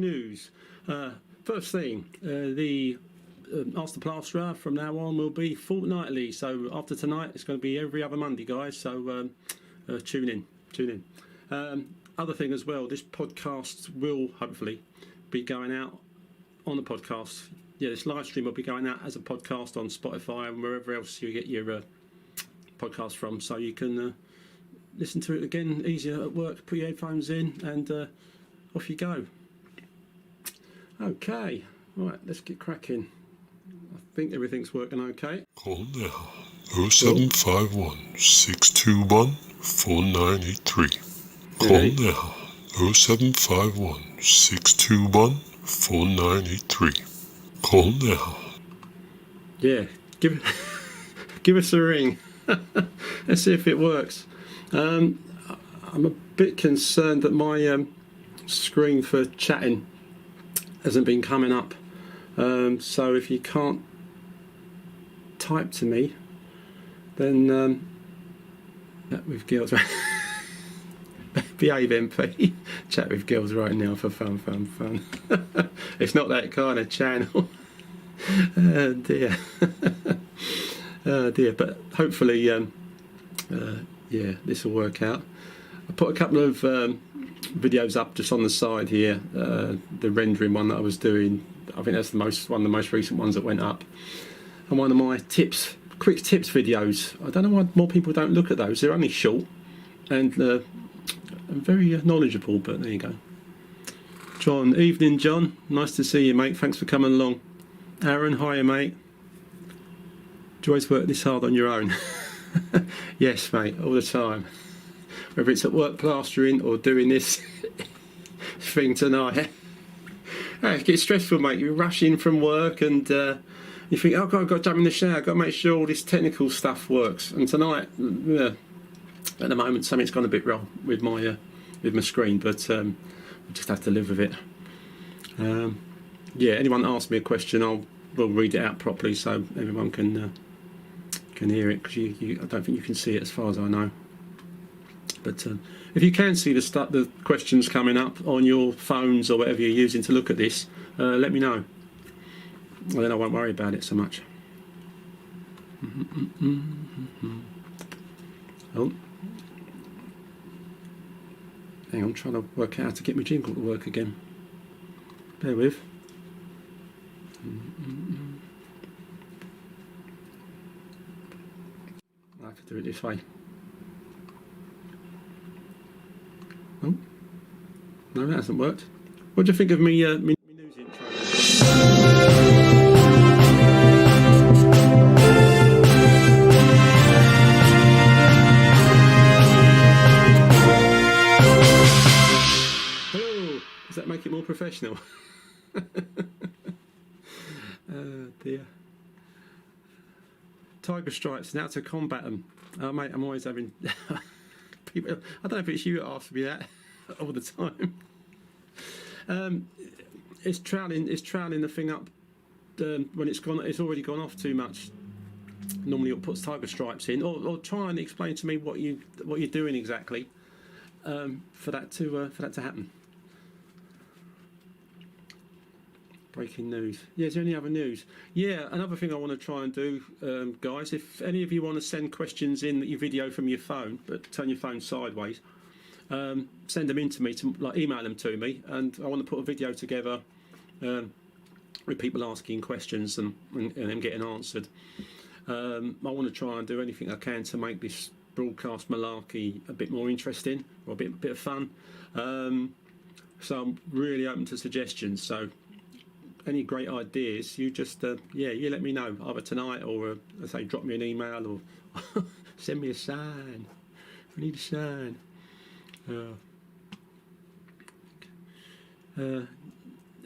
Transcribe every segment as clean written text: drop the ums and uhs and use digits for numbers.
news. First thing, the Ask the Plasterer from now on will be fortnightly. So after tonight, it's going to be every other Monday, guys. So tune in. Other thing as well, this podcast will hopefully be going out on the podcast. Yeah, this live stream will be going out as a podcast on Spotify and wherever else you get your podcast from. So you can listen to it again, easier at work. Put your headphones in and off you go. Okay, right, let's get cracking. I think everything's working okay. Call now 0751 621 4983. Call now 0751 621 4983. Call now. Yeah, give us a ring. Let's see if it works. I'm a bit concerned that my screen for chatting hasn't been coming up. So if you can't type to me, then chat with girls. Behave, MP. Chat with girls right now for fun. It's not that kind of channel. Oh dear. Oh dear. But hopefully, yeah, this will work out. I put a couple of videos up just on the side here. The rendering one that I was doing, I think that's one of the most recent ones that went up. And one of my quick tips videos. I don't know why more people don't look at those. They're only short and very knowledgeable, but there you go. John, evening John. Nice to see you, mate. Thanks for coming along. Aaron, hiya, mate. Do you always work this hard on your own? Yes, mate, all the time. Whether it's at work plastering or doing this thing tonight. It gets stressful, mate. You rush in from work and you think, oh God, I've got to jump in the shower. I've got to make sure all this technical stuff works. And tonight, at the moment, something's gone a bit wrong with my screen, but I just have to live with it. Yeah, anyone that asks me a question, we'll read it out properly so everyone can hear it, because I don't think you can see it as far as I know. But if you can see the questions coming up on your phones or whatever you're using to look at this, let me know. Well, then I won't worry about it so much. Oh. Hang on, I'm trying to work out how to get my jingle to work again. Bear with. I have to do it this way. Oh, no, that hasn't worked. What do you think of me news intro? Oh, does that make it more professional? Oh dear. Tiger stripes, now to combat them. Oh mate, I'm always having people. I don't know if it's you that asks me that all the time. It's troweling the thing up when it's already gone off too much. Normally it puts tiger stripes in, or try and explain to me what you're doing exactly for that to happen. Breaking news. Yeah, is there any other news? Yeah, another thing I want to try and do, guys, if any of you want to send questions in that you video from your phone, but turn your phone sideways, send them in to me, email them to me, and I want to put a video together with people asking questions and them getting answered. I want to try and do anything I can to make this broadcast malarkey a bit more interesting, or a bit of fun. So I'm really open to suggestions. So any great ideas, you just you let me know either tonight or say drop me an email or send me a sign. I need a sign.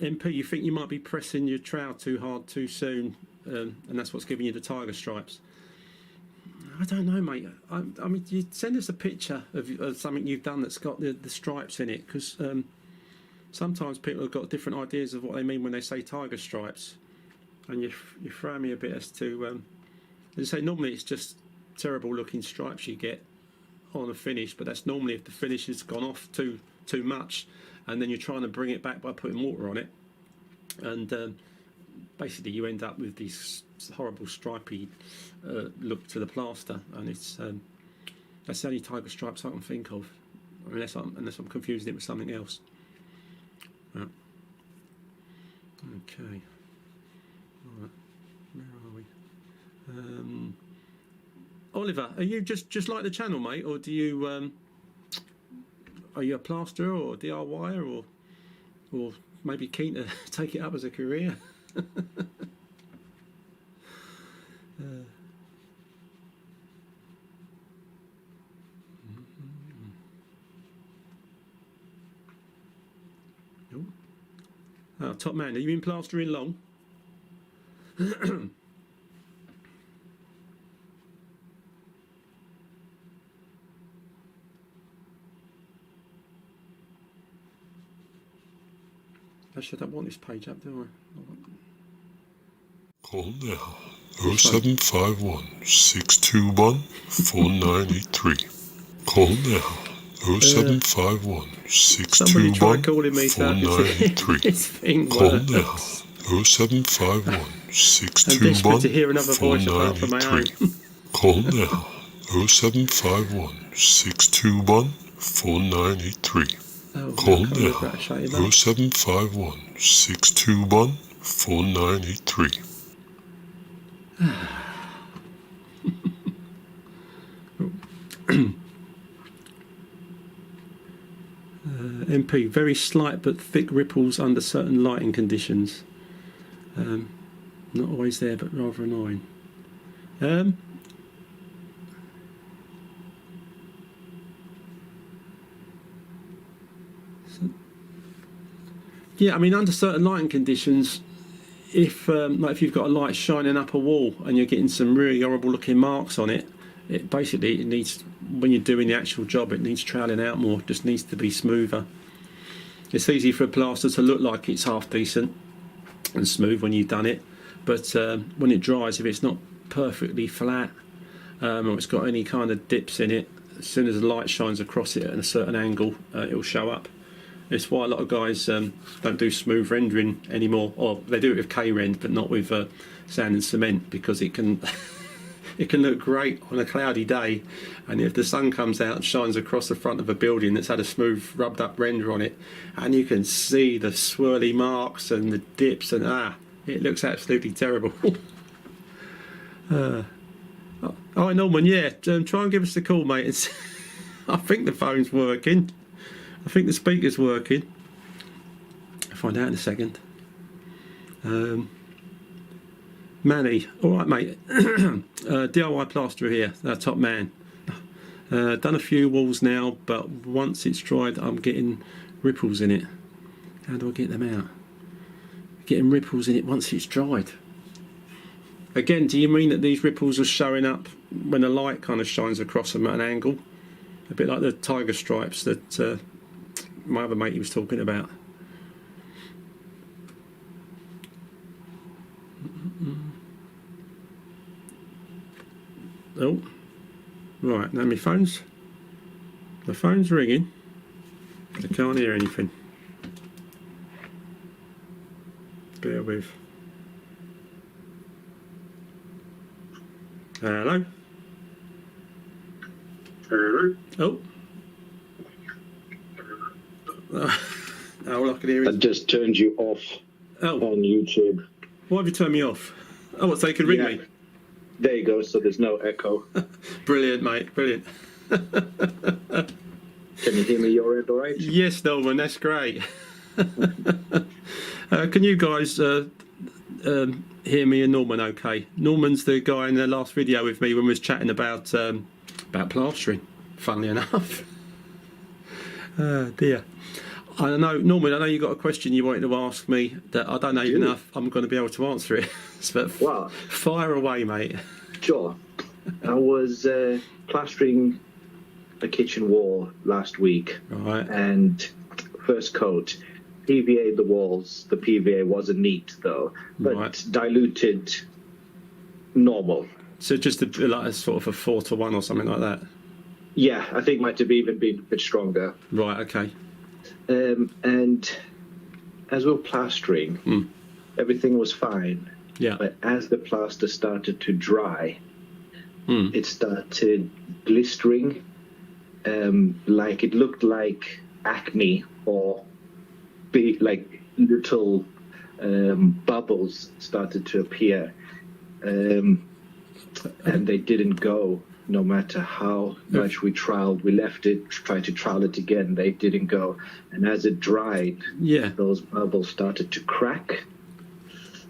MP, you think you might be pressing your trowel too hard too soon, and that's what's giving you the tiger stripes? I don't know, mate. I mean, you send us a picture of something you've done that's got the stripes in it, because sometimes people have got different ideas of what they mean when they say tiger stripes, and you throw me a bit as to, as I say, normally it's just terrible looking stripes you get on a finish, but that's normally if the finish has gone off too much, and then you're trying to bring it back by putting water on it, and basically you end up with this horrible stripy look to the plaster, and it's that's the only type of stripes I can think of, unless I'm confusing it with something else. Right. Okay. Right. Where are we? Oliver, are you just like the channel, mate, or do you are you a plasterer or DIYer, or maybe keen to take it up as a career? Oh, top man, have you been plastering long? Actually, I don't want this page up, do I? Call now 0751 621 4983. Call now 0751 621 4983. Call now 0751 621 4983. Call now 0751 621 4983. Call now 0751 621 4983. MP, very slight but thick ripples under certain lighting conditions. Not always there, but rather annoying. Yeah, I mean, under certain lighting conditions, if you've got a light shining up a wall and you're getting some really horrible looking marks on it, it needs, when you're doing the actual job, it needs troweling out more. It just needs to be smoother. It's easy for a plaster to look like it's half decent and smooth when you've done it, but when it dries, if it's not perfectly flat or it's got any kind of dips in it, as soon as the light shines across it at a certain angle, it will show up. It's why a lot of guys don't do smooth rendering anymore, or they do it with K-rend but not with sand and cement, because it can it can look great on a cloudy day, and if the sun comes out and shines across the front of a building that's had a smooth rubbed up render on it, and you can see the swirly marks and the dips, and it looks absolutely terrible. Oh, Norman, yeah, try and give us a call, mate. I think the phone's working. I think the speaker's working. I'll find out in a second. Manny, all right, mate. DIY plasterer here, top man. Done a few walls now, but once it's dried, I'm getting ripples in it. How do I get them out? Getting ripples in it once it's dried. Again, do you mean that these ripples are showing up when the light kind of shines across them at an angle? A bit like the tiger stripes that my other mate was talking about. Oh, right, now my phone's ringing. I can't hear anything. Bear with. Hello? Hello? Oh. All I can hear is... I just turned you off on YouTube. Why have you turned me off? Oh, what, so they can ring me? There you go, so there's no echo. Brilliant, mate, brilliant. Can you hear me your end all right? Yes, Norman, that's great. Can you guys hear me and Norman okay? Norman's the guy in the last video with me when we was chatting about plastering, funnily enough. Dear. I know, Norman, I know you got a question you wanted to ask me that I don't know even if I'm going to be able to answer it. But well, fire away, mate. Sure. I was plastering a kitchen wall last week. Right. And first coat, PVA'd the walls. The PVA wasn't neat, though, but diluted normal. So just like a sort of a 4-to-1 or something like that? Yeah, I think might have even been a bit stronger. Right, okay. And as we were plastering, everything was fine. Yeah. But as the plaster started to dry, it started blistering. Like it looked like acne, or big, like little bubbles started to appear. And they didn't go. No matter how much we trialed, we left it, tried to trial it again, they didn't go. And as it dried, those bubbles started to crack.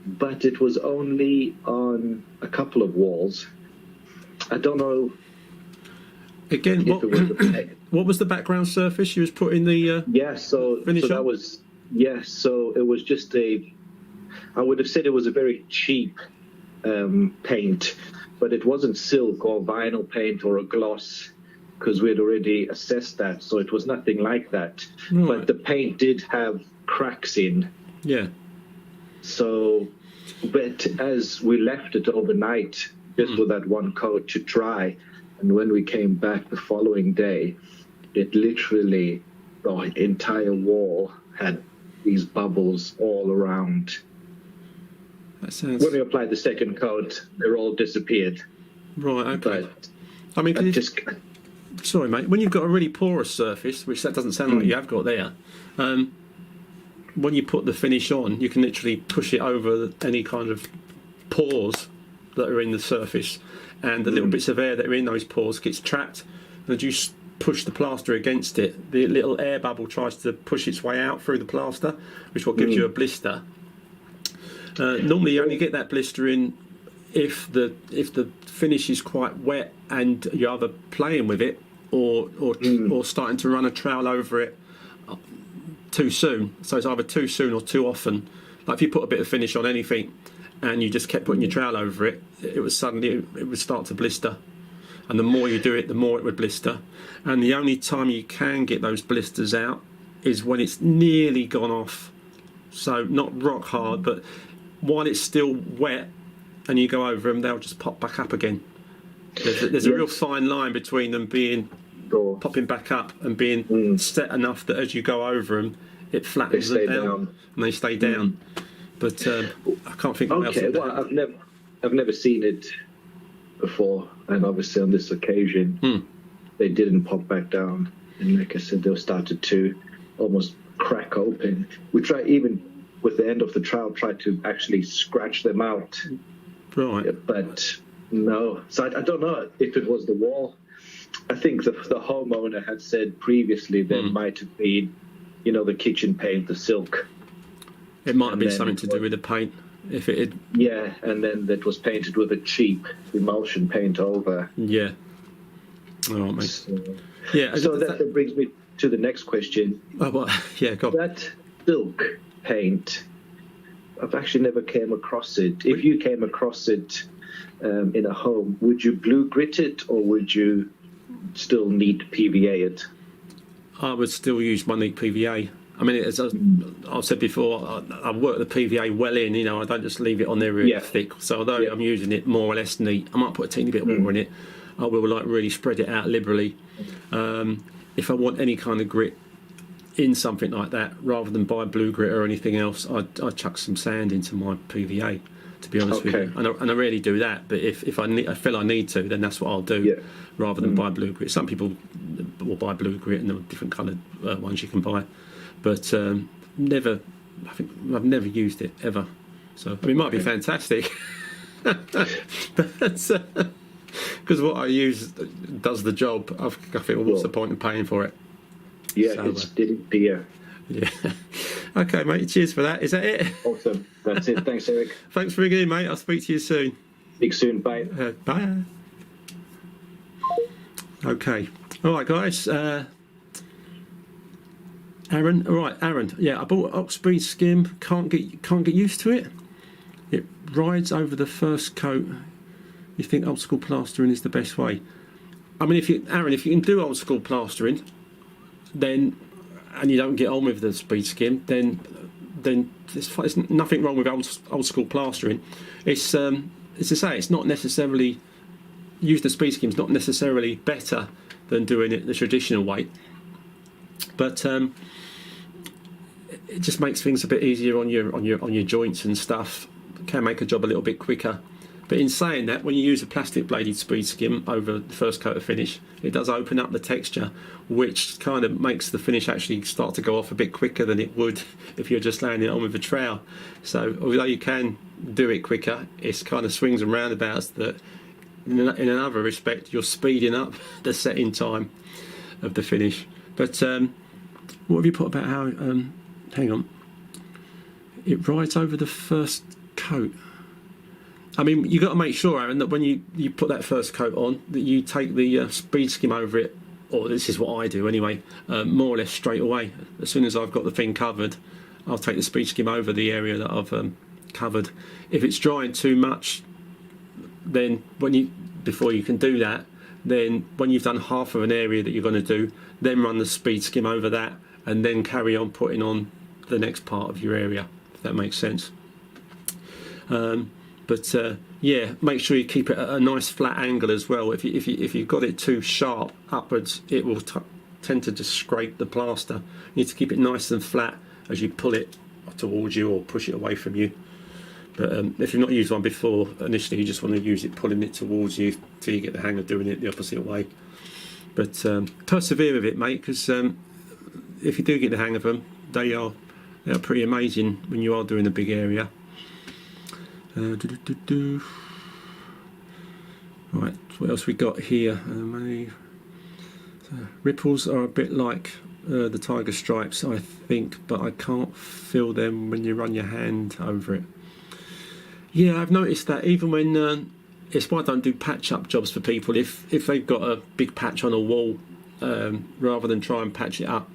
But it was only on a couple of walls. I don't know. Again, what was the background surface you was putting the finish on? So it was just I would have said it was a very cheap paint. But it wasn't silk or vinyl paint or a gloss, because we had already assessed that. So it was nothing like that. Right. But the paint did have cracks in. Yeah. So, but as we left it overnight, just with that one coat to dry, and when we came back the following day, it literally, the entire wall had these bubbles all around. When we applied the second coat, they're all disappeared. Right, okay. But I mean, sorry, mate. When you've got a really porous surface, which that doesn't sound like you have got there, when you put the finish on, you can literally push it over any kind of pores that are in the surface, and the little bits of air that are in those pores gets trapped, and as you push the plaster against it, the little air bubble tries to push its way out through the plaster, which what gives you a blister. Normally, you only get that blistering if the finish is quite wet and you're either playing with it or starting to run a trowel over it too soon. So it's either too soon or too often. Like if you put a bit of finish on anything and you just kept putting your trowel over it, it would start to blister. And the more you do it, the more it would blister. And the only time you can get those blisters out is when it's nearly gone off. So not rock hard, but while it's still wet and you go over them, they'll just pop back up again. There's a real fine line between them being popping back up and being set enough that as you go over them, it flattens them down and they stay down. But I can't think of what else. Okay, well, I've never seen it before, and obviously on this occasion, they didn't pop back down. And like I said, they started to almost crack open. We tried, even with the end of the trowel, tried to actually scratch them out. Right. But no. So I don't know if it was the wall. I think the homeowner had said previously there might have been, the kitchen paint, the silk. It might have been something to do with the paint. If it had... Yeah, and then that was painted with a cheap emulsion paint over. Yeah. All right, mate. So that brings me to the next question. Oh, well, yeah, go on. That silk paint, I've actually never came across it. If you came across it in a home, would you blue grit it or would you still neat PVA it? I would still use my neat PVA. I mean, as I've said before, I work the PVA well in, I don't just leave it on there really thick. So although I'm using it more or less neat, I might put a teeny bit more in it. I will really spread it out liberally. If I want any kind of grit in something like that, rather than buy blue grit or anything else, I'd chuck some sand into my PVA, to be honest with you. And I rarely do that, but if I feel I need to, then that's what I'll do, rather than buy blue grit. Some people will buy blue grit and there are different coloured ones you can buy, but I think I've never used it ever. So it might be fantastic, but because what I use does the job, I think, well, what's the point in paying for it? Yeah, so, it's beer. Yeah. Okay, mate. Cheers for that. Is that it? Awesome. That's it. Thanks, Eric. Thanks for ringing in, mate. I'll speak to you soon. Speak soon. Bye. Bye. Okay. All right, guys. Aaron. All right, Aaron. Yeah, I bought Oxbreed Skim. Can't get used to it. It rides over the first coat. You think old school plastering is the best way? I mean, if you can do old school plastering, then and you don't get on with the speed skim, then there's nothing wrong with old school plastering. It's to say it's not necessarily using the speed skim is not necessarily better than doing it the traditional way. But it just makes things a bit easier on your joints and stuff. It can make a job a little bit quicker. But in saying that, when you use a plastic bladed speed skim over the first coat of finish, it does open up the texture, which kind of makes the finish actually start to go off a bit quicker than it would if you're just laying it on with a trowel. So although you can do it quicker, it's kind of swings and roundabouts that in another respect you're speeding up the setting time of the finish. But what have you put about how hang on, it rides over the first coat? I mean, you've got to make sure, Aaron, that when you put that first coat on, that you take the speed skim over it, or this is what I do anyway, more or less straight away. As soon as I've got the thing covered, I'll take the speed skim over the area that I've covered. If it's drying too much, then before you can do that, then when you've done half of an area that you're going to do, then run the speed skim over that, and then carry on putting on the next part of your area, if that makes sense. But yeah, make sure you keep it at a nice flat angle as well. If you've got it too sharp upwards, it will tend to just scrape the plaster. You need to keep it nice and flat as you pull it towards you or push it away from you. But if you've not used one before, initially you just want to use it pulling it towards you till you get the hang of doing it the opposite way. But persevere with it, mate, because if you do get the hang of them, they are pretty amazing when you are doing a big area. Right, what else we got here? Ripples are a bit like the tiger stripes, I think, but I can't feel them when you run your hand over it. Yeah, I've noticed that even when it's why I don't do patch-up jobs for people. If they've got a big patch on a wall, rather than try and patch it up,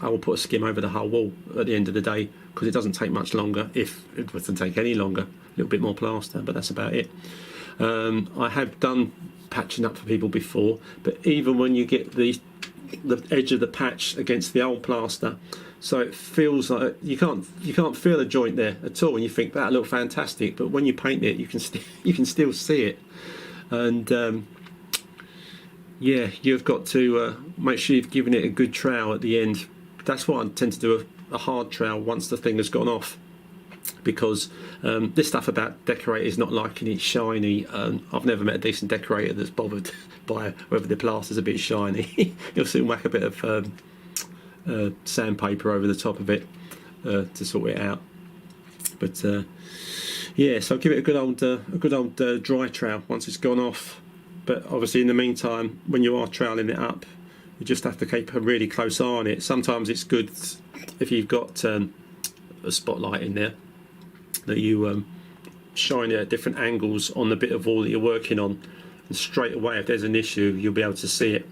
I will put a skim over the whole wall at the end of the day, because it doesn't take much longer. If it doesn't take any longer, a little bit more plaster, but that's about it. I have done patching up for people before, but even when you get the edge of the patch against the old plaster, so it feels like you can't feel a joint there at all, and you think that'll look fantastic, but when you paint it, you can still see it. And yeah, you've got to make sure you've given it a good trowel at the end. That's why I tend to do a hard trowel once the thing has gone off, because this stuff about decorators not liking it shiny, I've never met a decent decorator that's bothered by whether the plaster's a bit shiny. You'll soon whack a bit of sandpaper over the top of it to sort it out. But yeah, so give it a good old dry trowel once it's gone off. But obviously in the meantime, when you are troweling it up, you just have to keep a really close eye on it. Sometimes it's good if you've got a spotlight in there, that you shine it at different angles on the bit of wall that you're working on, and straight away if there's an issue you'll be able to see it.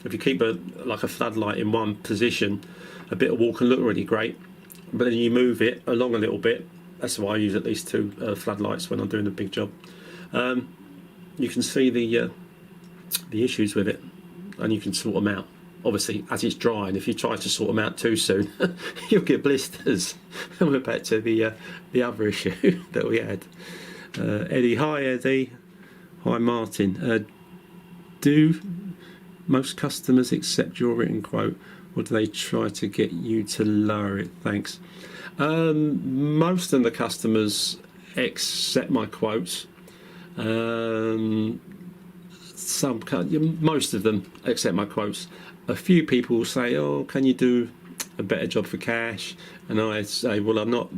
If you keep like a floodlight in one position, a bit of wall can look really great, but then you move it along a little bit. That's why I use at least 2 floodlights when I'm doing a big job. You can see the issues with it, and you can sort them out. Obviously, as it's drying, if you try to sort them out too soon, you'll get blisters. And we're back to the other issue that we had. Eddie, hi Eddie. Hi Martin. Do most customers accept your written quote, or do they try to get you to lower it? Thanks. Most of the customers accept my quotes. Most of them accept my quotes. A few people will say, "Oh, can you do a better job for cash?" And I say, "Well, I'm not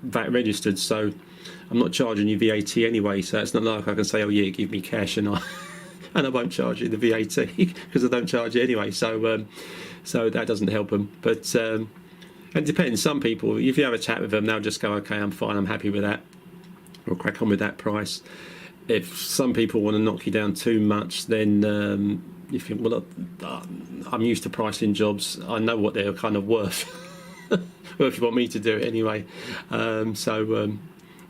VAT registered, so I'm not charging you VAT anyway. So it's not like I can say, oh yeah, give me cash, and I won't charge you the VAT because I don't charge it anyway. So that doesn't help them. But it depends. Some people, if you have a chat with them, they'll just go, okay, I'm fine, I'm happy with that. We'll crack on with that price. If some people want to knock you down too much, then you think, well, I'm used to pricing jobs. I know what they're kind of worth. Well, if you want me to do it anyway.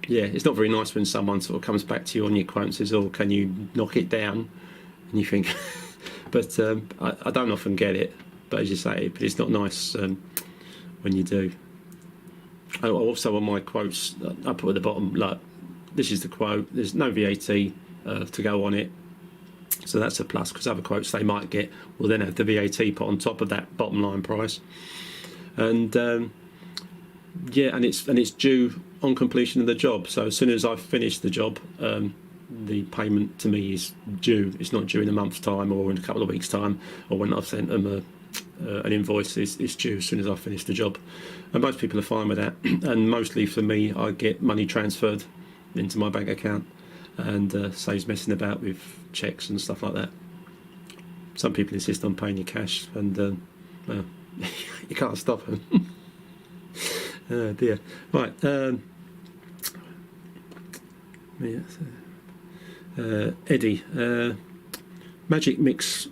Yeah, it's not very nice when someone sort of comes back to you on your quote and says, oh, can you knock it down? And you think, but I don't often get it. But as you say, but it's not nice when you do. Also on my quotes, I put at the bottom, like, this is the quote, there's no VAT to go on it. So that's a plus, because other quotes they might get will then have the VAT put on top of that bottom line price. And Yeah, and it's due on completion of the job. So as soon as I've finished the job, the payment to me is due. It's not due in a month's time or in a couple of weeks' time, or when I've sent them an invoice. It's due as soon as I've finished the job. And most people are fine with that. And mostly for me, I get money transferred into my bank account, and saves messing about with checks and stuff like that. Some people insist on paying you cash, and well, you can't stop them. Oh dear. Right. Eddie, Magic Mix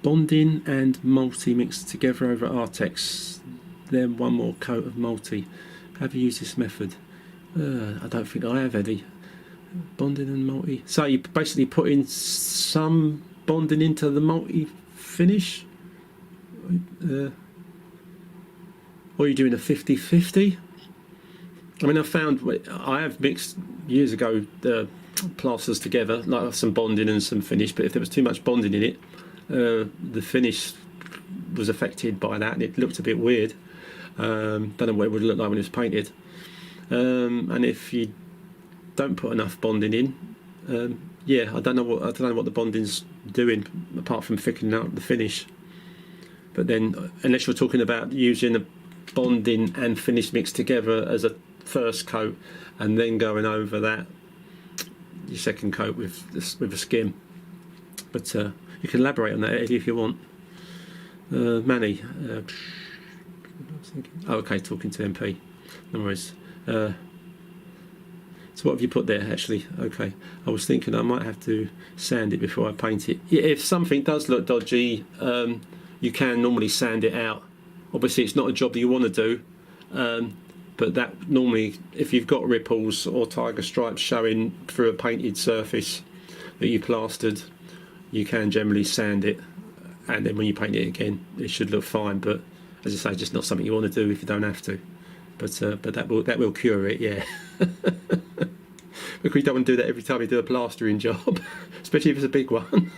bonding and multi mixed together over Artex, then one more coat of multi. Have you used this method? I don't think I have, Eddie. Bonding and multi. So you basically put in some bonding into the multi finish? Or are you doing a 50-50? I mean, I have mixed years ago the plasters together, like some bonding and some finish, but if there was too much bonding in it, the finish was affected by that, and it looked a bit weird. Don't know what it would look like when it was painted. And if you don't put enough bonding in, I don't know what the bonding's doing apart from thickening out the finish. But then, unless you're talking about using the bonding and finish mixed together as a first coat, and then going over that your second coat with a skim. But you can elaborate on that, Eddie, if you want. Manny, okay, talking to MP. No worries. So what have you put there, actually? Okay, I was thinking I might have to sand it before I paint it. Yeah, if something does look dodgy, you can normally sand it out. Obviously, it's not a job that you want to do, but that normally, if you've got ripples or tiger stripes showing through a painted surface that you plastered, you can generally sand it, and then when you paint it again, it should look fine. But as I say, just not something you want to do if you don't have to. But that will cure it, yeah. Because you don't want to do that every time you do a plastering job, especially if it's a big one.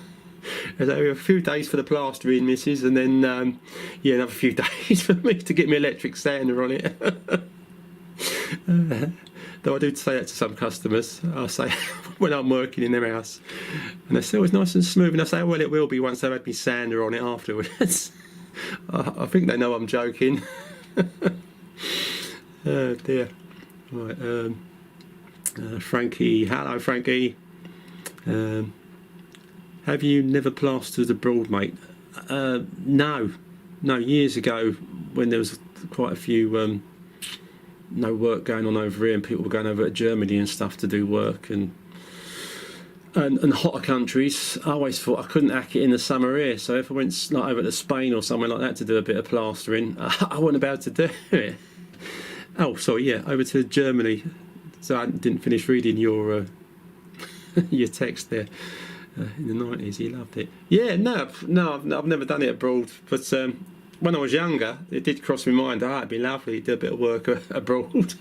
So a few days for the plastering, missus, and then another few days for me to get my electric sander on it. Though I do say that to some customers, I say when I'm working in their house, and they say, "Oh, it's nice and smooth," and I say, "Well, it will be once I've had my sander on it afterwards." I think they know I'm joking. Oh dear. Right, Frankie. Hello, Frankie. Have you never plastered abroad, mate? No. Years ago, when there was quite a few no work going on over here, and people were going over to Germany and stuff to do work, and hotter countries, I always thought I couldn't hack it in the summer here. So if I went like over to Spain or somewhere like that to do a bit of plastering, I wouldn't be able to do it. Oh, sorry, yeah, over to Germany. So I didn't finish reading your your text there. In the 90s, he loved it. Yeah, no, I've never done it abroad. But when I was younger, it did cross my mind. It'd be lovely to do a bit of work abroad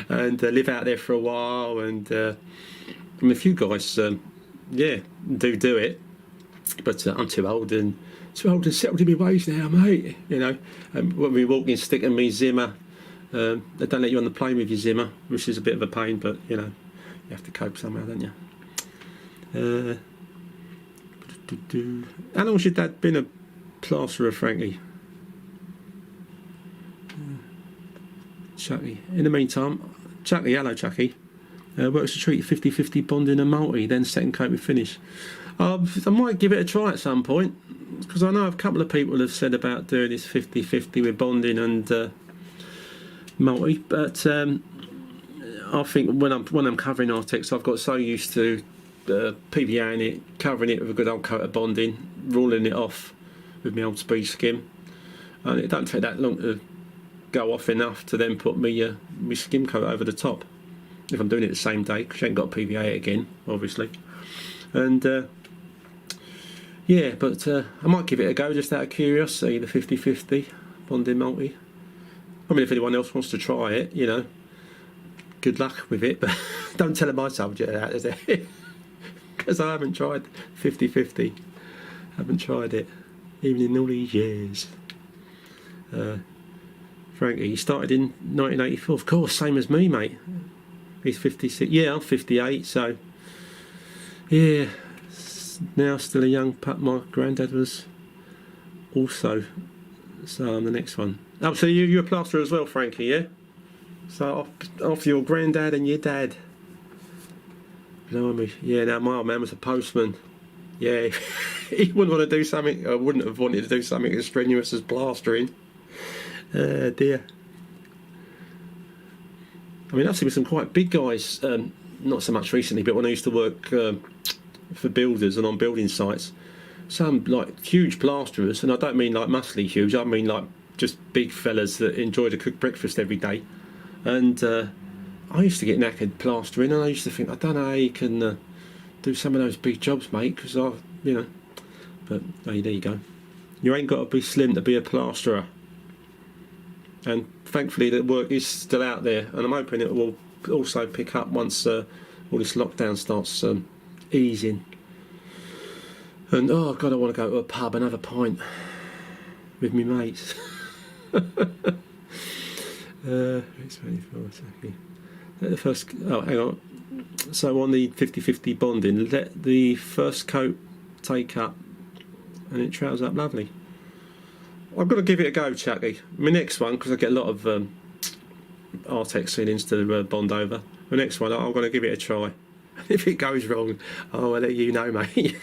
and live out there for a while. And I mean, a few guys, do it. But I'm too old and settled in my ways now, mate. You know, when we walking stick and me Zimmer, they don't let you on the plane with your Zimmer, which is a bit of a pain. But you know, you have to cope somehow, don't you? How long has your dad been a plasterer, Frankie? Chucky. In the meantime, Chucky, hello Chucky. Works to treat 50-50 bonding and multi, then second coat with finish. I might give it a try at some point, because I know a couple of people have said about doing this 50-50 with bonding and multi, but I think when I'm covering Artex, I've got so used to PVAing it, covering it with a good old coat of bonding, ruling it off with my old speed skim, and it don't take that long to go off enough to then put my skim coat over the top if I'm doing it the same day, because I ain't got to PVA it again, obviously. And but I might give it a go just out of curiosity, the 50-50 bonding multi. I mean, if anyone else wants to try it, you know, good luck with it, but don't tell them I told you that, is it? Because I haven't tried 50-50. Haven't tried it, even in all these years. Frankie. He started in 1984. Of course, same as me, mate. He's 56. Yeah, I'm 58, so... Yeah, now still a young pup. My granddad was also. So I'm the next one. Oh, so you're a plasterer as well, Frankie, yeah? So off your granddad and your dad. Blimey. Yeah, now my old man was a postman. Yeah, he wouldn't want to do something, I wouldn't have wanted to do something as strenuous as plastering. Dear. I mean, I've seen some quite big guys, not so much recently, but when I used to work for builders and on building sites, some like huge plasterers, and I don't mean like muscly huge, I mean like just big fellas that enjoy to cook breakfast every day. And I used to get knackered plastering, and I used to think, I don't know how you can do some of those big jobs, mate, because but hey, there you go. You ain't got to be slim to be a plasterer. And thankfully the work is still out there, and I'm hoping it will also pick up once all this lockdown starts easing. And oh god, I want to go to a pub and have a pint with me mates. It's 24 second. Let the first. Oh, hang on. So on the 50-50 bonding, let the first coat take up, and it trails up lovely. I've got to give it a go, Chucky. My next one, because I get a lot of Artex ceilings to bond over. The next one, I'm going to give it a try. If it goes wrong, I'll let you know, mate.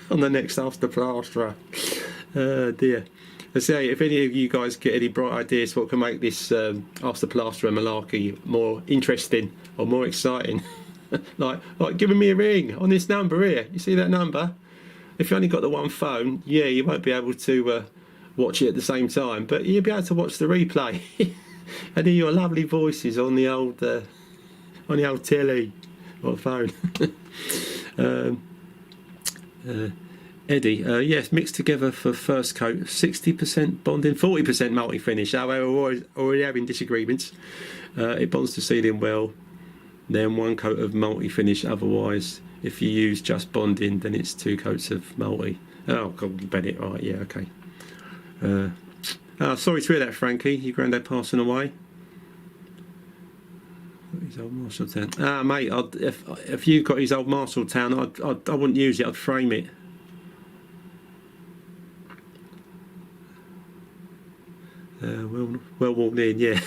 On the next After Plasterer. Dear. Let's say, if any of you guys get any bright ideas what can make this After Plasterer malarkey more interesting or more exciting, like giving me a ring on this number here. You see that number? If you only got the one phone, yeah, you won't be able to watch it at the same time, but you'll be able to watch the replay and hear your lovely voices on the old telly or phone. Eddie, yes, mixed together for first coat, 60% bonding, 40% multi-finish. However, we're already having disagreements. It bonds the ceiling well, then one coat of multi-finish. Otherwise, if you use just bonding, then it's 2 coats of multi. Oh, God, Bennett, right, yeah, okay. Sorry to hear that, Frankie, your granddad passing away. His old Marshalltown. Mate, if you got his old Marshalltown, I wouldn't use it, I'd frame it. Well worn in, yeah.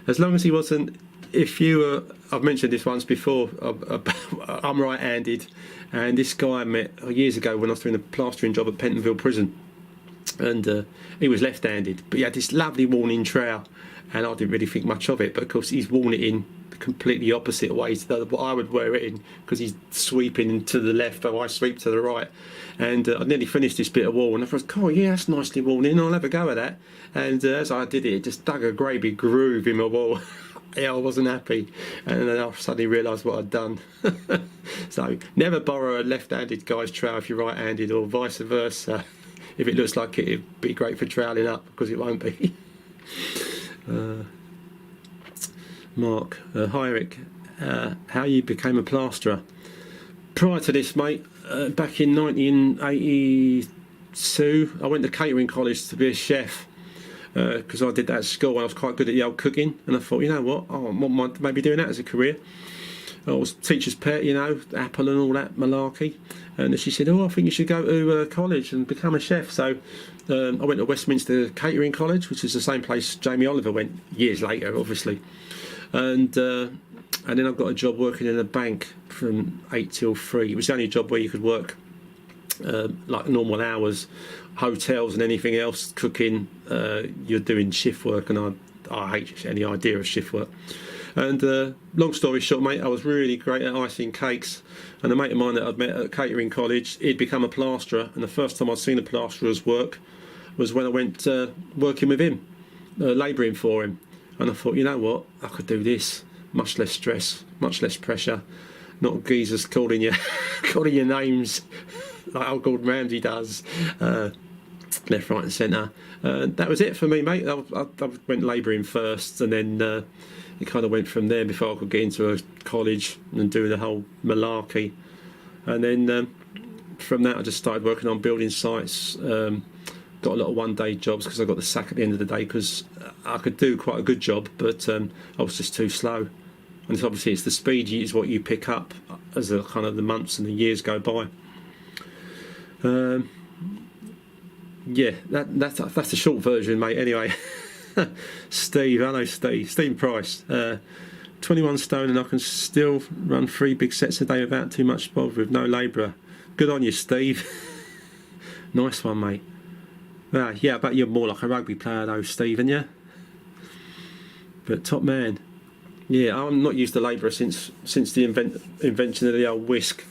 As long as he wasn't, if you were, I've mentioned this once before, I'm right-handed, and this guy I met years ago when I was doing a plastering job at Pentonville Prison, and he was left-handed, but he had this lovely worn-in trowel, and I didn't really think much of it, but of course he's worn it in completely opposite way to what I would wear it in, because he's sweeping to the left, but I sweep to the right. And I nearly finished this bit of wall, and I thought, oh yeah, that's nicely worn in, I'll have a go at that. And as I did it just dug a great big groove in my wall. Yeah, I wasn't happy, and then I suddenly realised what I'd done. So never borrow a left-handed guy's trowel if you're right-handed, or vice versa. If it looks like it'd be great for troweling up, because it won't be. Mark, hi Eric, how you became a plasterer. Prior to this, mate, back in 1982, I went to catering college to be a chef, because I did that at school and I was quite good at the old cooking, and I thought, you know what, I want maybe doing that as a career. I was teacher's pet, Apple and all that malarkey, and she said, oh, I think you should go to college and become a chef. So I went to Westminster Catering College, which is the same place Jamie Oliver went years later, obviously. And then I got a job working in a bank from 8 till 3. It was the only job where you could work like normal hours. Hotels and anything else, cooking, you're doing shift work, and I hate any idea of shift work. And long story short, mate, I was really great at icing cakes. And a mate of mine that I'd met at catering college, he'd become a plasterer, and the first time I'd seen a plasterer's work was when I went working with him, labouring for him. And I thought, you know what, I could do this. Much less stress, much less pressure. Not geezers calling you names like old Gordon Ramsay does, left, right and centre. That was it for me, mate. I went labouring first, and then it kind of went from there before I could get into a college and do the whole malarkey. And then from that I just started working on building sites, got a lot of one-day jobs because I got the sack at the end of the day because I could do quite a good job, but I was just too slow. And it's the speed is what you pick up as the kind of the months and the years go by. Yeah, that's the short version, mate. Anyway, Steve, hello, Steve Price. 21 stone and I can still run 3 big sets a day without too much bother with no labourer. Good on you, Steve. Nice one, mate. Yeah, I bet you're more like a rugby player though, Steve, aren't you? But top man. Yeah, I'm not used to labourer since the invention of the old whisk.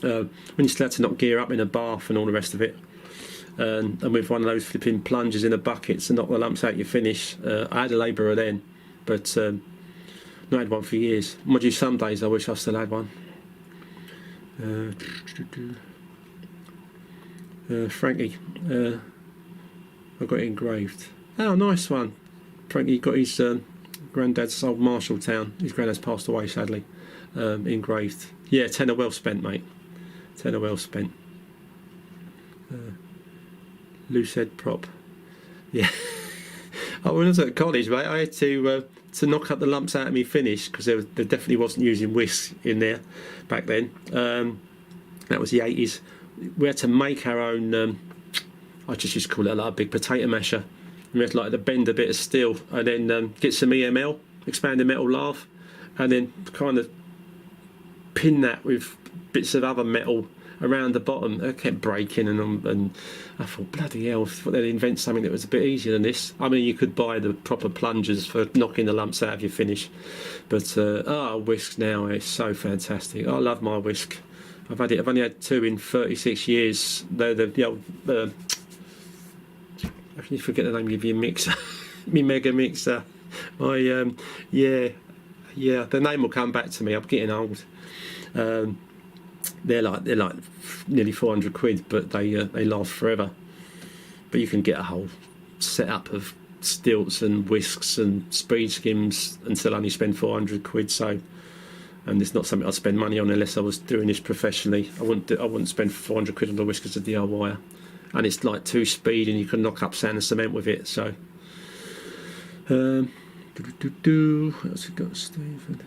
When you still had to knock gear up in a bath and all the rest of it. And with one of those flipping plungers in the buckets and knock the lumps out your finish. I had a labourer then, but not had one for years. Mind you, some days I wish I still had one. Frankie, I got it engraved. Oh, nice one. Frankie got his granddad's old Marshalltown. His granddad's passed away, sadly. Engraved. Yeah, tenner well spent, mate. Tenner well spent. Loose head prop. Yeah. When I was at college, mate, I had to knock up the lumps out of me finish because there definitely wasn't using whisk in there back then. That was the 80s. We had to make our own. I just used to call it like a big potato masher. We had to bend a bit of steel and then get some EML, expanded metal lath, and then kind of pin that with bits of other metal around the bottom. It kept breaking, and I thought, bloody hell, I thought they'd invent something that was a bit easier than this. I mean, you could buy the proper plungers for knocking the lumps out of your finish, but whisks now is so fantastic. I love my whisk. I've only had 2 in 36 years. They're the old. I can forget the name of your mixer, my mega mixer. The name will come back to me. I'm getting old. They're like nearly 400 quid, but they last forever. But you can get a whole setup of stilts and whisks and speed skims and still only spend 400 quid. So, and it's not something I'd spend money on unless I was doing this professionally. I wouldn't spend 400 quid on the whisk as a DIY. And it's like 2 speed, and you can knock up sand and cement with it. So, what's it got, Steve?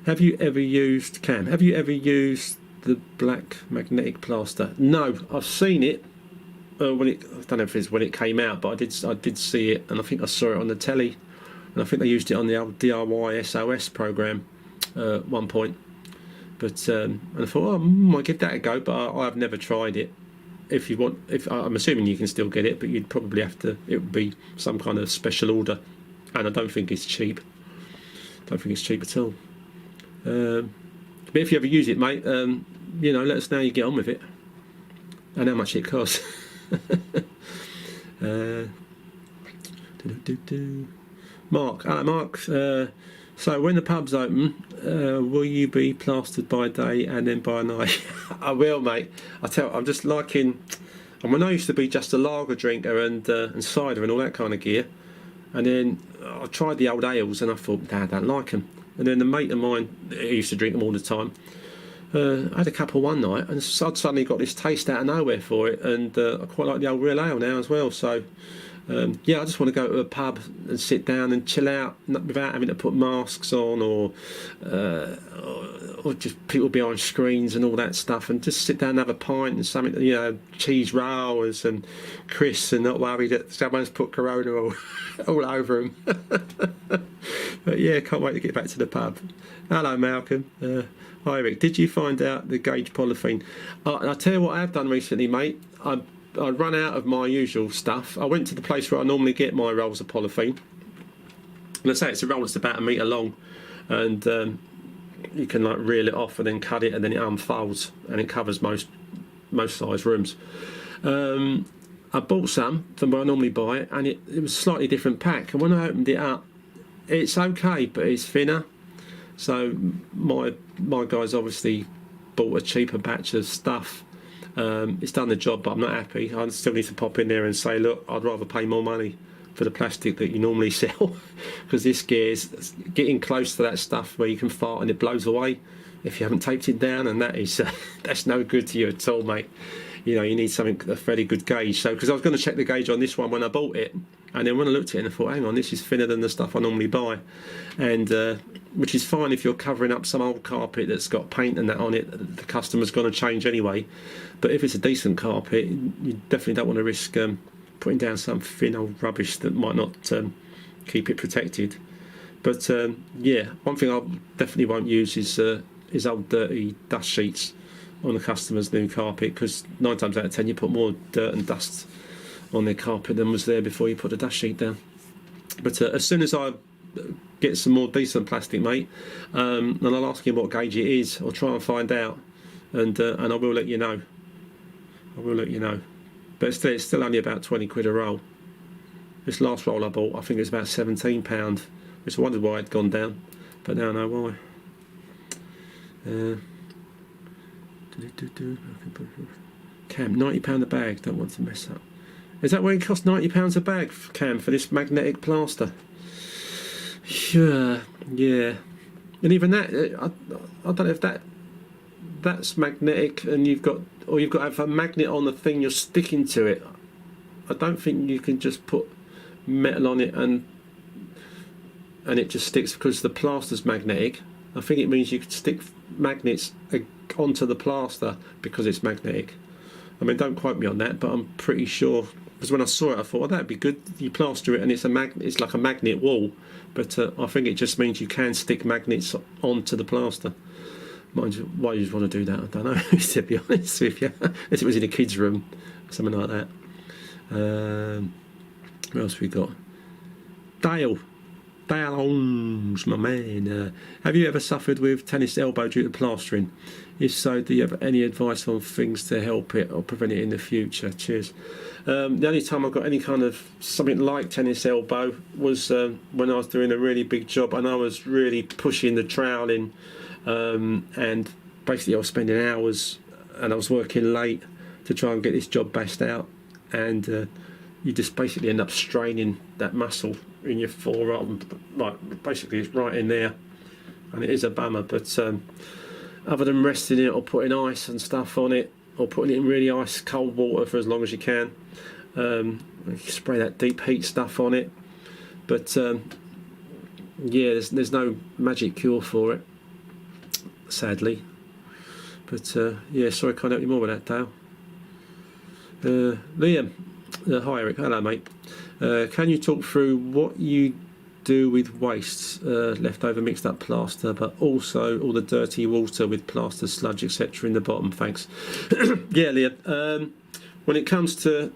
Have you ever used the black magnetic plaster? No, I've seen it. I don't know if it's when it came out, but I did see it, and I think I saw it on the telly, and I think they used it on the old DIY SOS program at one point. But and I thought, I might give that a go, but I have never tried it. If I'm assuming you can still get it, but you'd probably have to. It would be some kind of special order, and I don't think it's cheap. Don't think it's cheap at all. But if you ever use it, mate, let us know how you get on with it and how much it costs. Mark, hello, Mark. So when the pub's open, will you be plastered by day and then by night? I will, mate. I'm just liking. And when I used to be just a lager drinker and cider and all that kind of gear, and then I tried the old ales and I thought, nah, I don't like them. And then a mate of mine, he used to drink them all the time. I had a couple one night, and I'd suddenly got this taste out of nowhere for it, and I quite like the old real ale now as well. So, I just want to go to a pub and sit down and chill out without having to put masks on or just people behind screens and all that stuff, and just sit down and have a pint and something, cheese rollers and crisps, and not worry that someone's put Corona all over them. But yeah, can't wait to get back to the pub. Hello, Malcolm. Hi, Eric. Did you find out the gauge polythene? I'll tell you what I have done recently, mate. I run out of my usual stuff. I went to the place where I normally get my rolls of polythene. And I say it's a roll that's about 1 metre long, and you can reel it off and then cut it, and then it unfolds and it covers most size rooms. I bought some from where I normally buy it, and it was a slightly different pack. And when I opened it up, it's okay, but it's thinner. So my guys obviously bought a cheaper batch of stuff. It's done the job, but I'm not happy. I still need to pop in there and say, look, I'd rather pay more money for the plastic that you normally sell, because this gear is getting close to that stuff where you can fart and it blows away if you haven't taped it down, and that is that's no good to you at all, mate. you need something, a fairly good gauge. So, because I was going to check the gauge on this one when I bought it, and then when I looked at it, I thought, hang on, this is thinner than the stuff I normally buy, and which is fine if you're covering up some old carpet that's got paint and that on it. The customer's going to change anyway. But if it's a decent carpet, you definitely don't want to risk putting down some thin old rubbish that might not keep it protected. But one thing I definitely won't use is old dirty dust sheets on the customer's new carpet, because 9 times out of 10 you put more dirt and dust on their carpet than was there before you put the dust sheet down. But as soon as I get some more decent plastic, mate, and I'll ask him what gauge it is, or try and find out, and I will let you know. But it's still only about 20 quid a roll. This last roll I bought, I think it was about £17, which I wondered why it had gone down, but now I know why. Cam, £90 a bag, don't want to mess up. Is that where it costs £90 a bag, Cam, for this magnetic plaster? Yeah. And even that, I don't know if that's magnetic, and you've got to have a magnet on the thing you're sticking to it. I don't think you can just put metal on it and it just sticks because the plaster's magnetic. I think it means you could stick magnets onto the plaster because it's magnetic. I mean, don't quote me on that, but I'm pretty sure, because when I saw it I thought, that'd be good. You plaster it and it's like a magnet wall, but I think it just means you can stick magnets onto the plaster. Mind you, why you just want to do that, I don't know, to be honest with you. Unless it was in a kid's room, something like that. What else we got? Dale Holmes, my man. Have you ever suffered with tennis elbow due to plastering? If so, do you have any advice on things to help it or prevent it in the future? Cheers. The only time I got any kind of something like tennis elbow was when I was doing a really big job and I was really pushing the trowel in, and basically I was spending hours and I was working late to try and get this job bashed out, and you just basically end up straining that muscle in your forearm, like basically it's right in there, and it is a bummer. But other than resting it or putting ice and stuff on it, or putting it in really ice cold water for as long as you can, you spray that deep heat stuff on it. But there's no magic cure for it, sadly. But sorry I can't help you more with that, Dale. Liam, hi Eric, hello mate. Can you talk through what you do with wastes, leftover mixed up plaster, but also all the dirty water with plaster, sludge, etc. in the bottom? Thanks. Yeah, Liam. When it comes to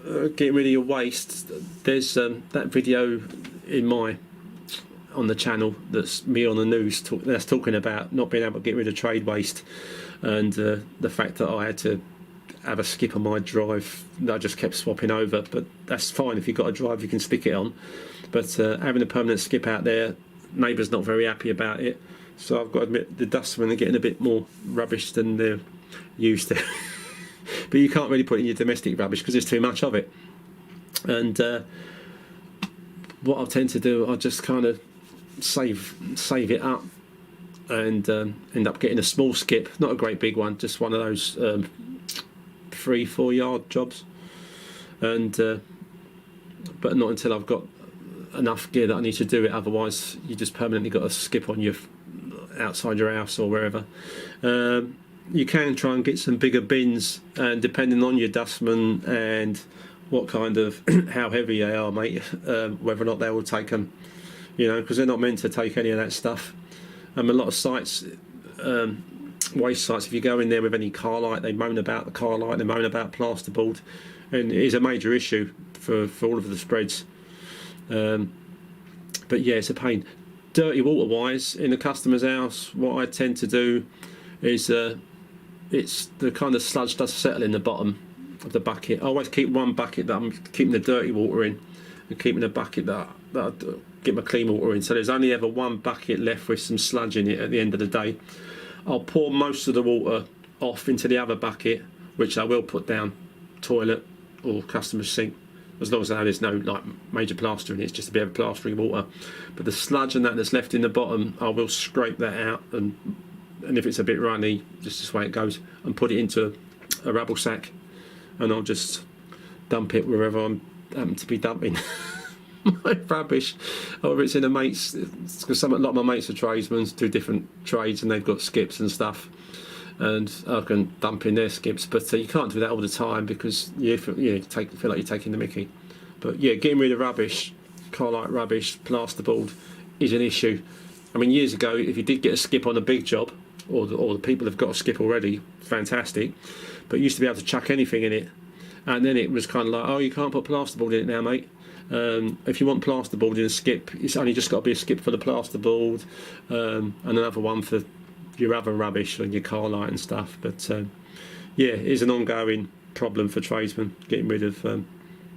getting rid of your waste, there's that video on the channel that's me on the news that's talking about not being able to get rid of trade waste, and the fact that I had to have a skip on my drive that I just kept swapping over. But that's fine, if you've got a drive you can stick it on, but having a permanent skip out there, neighbours not very happy about it, so I've got to admit the dustmen are getting a bit more rubbish than they're used to. But you can't really put it in your domestic rubbish because there's too much of it. And what I tend to do, I just kind of save it up and end up getting a small skip, not a great big one, just one of those 3-4 yard jobs, and but not until I've got enough gear that I need to do it. Otherwise you just permanently got a skip on your outside your house or wherever. You can try and get some bigger bins, and depending on your dustman and what kind of how heavy they are, mate, whether or not they will take them, because they're not meant to take any of that stuff. A lot of sites, waste sites, if you go in there with any car light, they moan about the car light, they moan about plasterboard, and it is a major issue for all of the spreads. But yeah, it's a pain. Dirty water wise, in the customer's house, what I tend to do is it's the kind of sludge does settle in the bottom of the bucket. I always keep one bucket that I'm keeping the dirty water in, and keeping a bucket that I get my clean water in, so there's only ever one bucket left with some sludge in it at the end of the day. I'll pour most of the water off into the other bucket, which I will put down toilet or customer's sink, as long as there's no like major plastering, it's just a bit of plastering water. But the sludge and that's left in the bottom, I will scrape that out, and if it's a bit runny, just this way it goes, and put it into a rubble sack, and I'll just dump it wherever I'm happen to be dumping my rubbish, or it's in a mate's, because a lot of my mates are tradesmen, do different trades, and they've got skips and stuff, and I can dump in their skips, but you can't do that all the time because you feel like you're taking the mickey. But yeah, getting rid of rubbish, Carlite rubbish, plasterboard is an issue. I mean, years ago, if you did get a skip on a big job, or the people have got a skip already, fantastic, but you used to be able to chuck anything in it. And then it was kind of like, oh, you can't put plasterboard in it now, mate. If you want plasterboard in a skip, it's only just got to be a skip for the plasterboard, and another one for your other rubbish and your Carlite and stuff. But yeah, it is an ongoing problem for tradesmen, getting rid of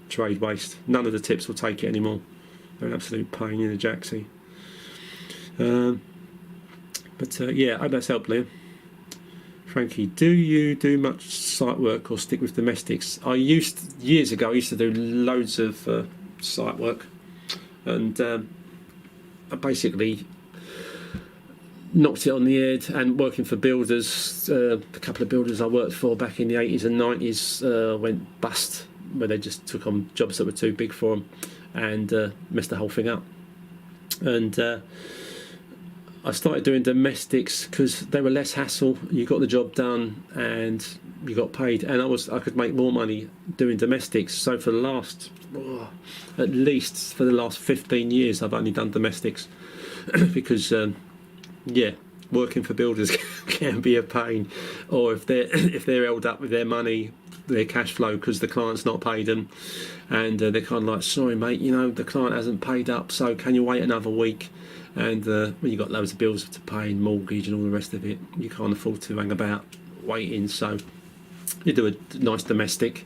trade waste. None of the tips will take it anymore. They're an absolute pain in the jacksie. But yeah, I hope that's helped, Liam. Frankie, do you do much site work or stick with domestics? Years ago, I used to do loads of site work, and I basically knocked it on the head. And working for builders, a couple of builders I worked for back in the 80s and 90s went bust, where they just took on jobs that were too big for them and messed the whole thing up. And I started doing domestics because they were less hassle. You got the job done and you got paid, and I could make more money doing domestics. So for the last, at least for the last 15 years, I've only done domestics because yeah, working for builders can be a pain, or if they're held up with their money, their cash flow, because the client's not paid them, and they're kind of like, sorry mate, the client hasn't paid up, so can you wait another week? And when you've got loads of bills to pay and mortgage and all the rest of it, you can't afford to hang about waiting. So you do a nice domestic,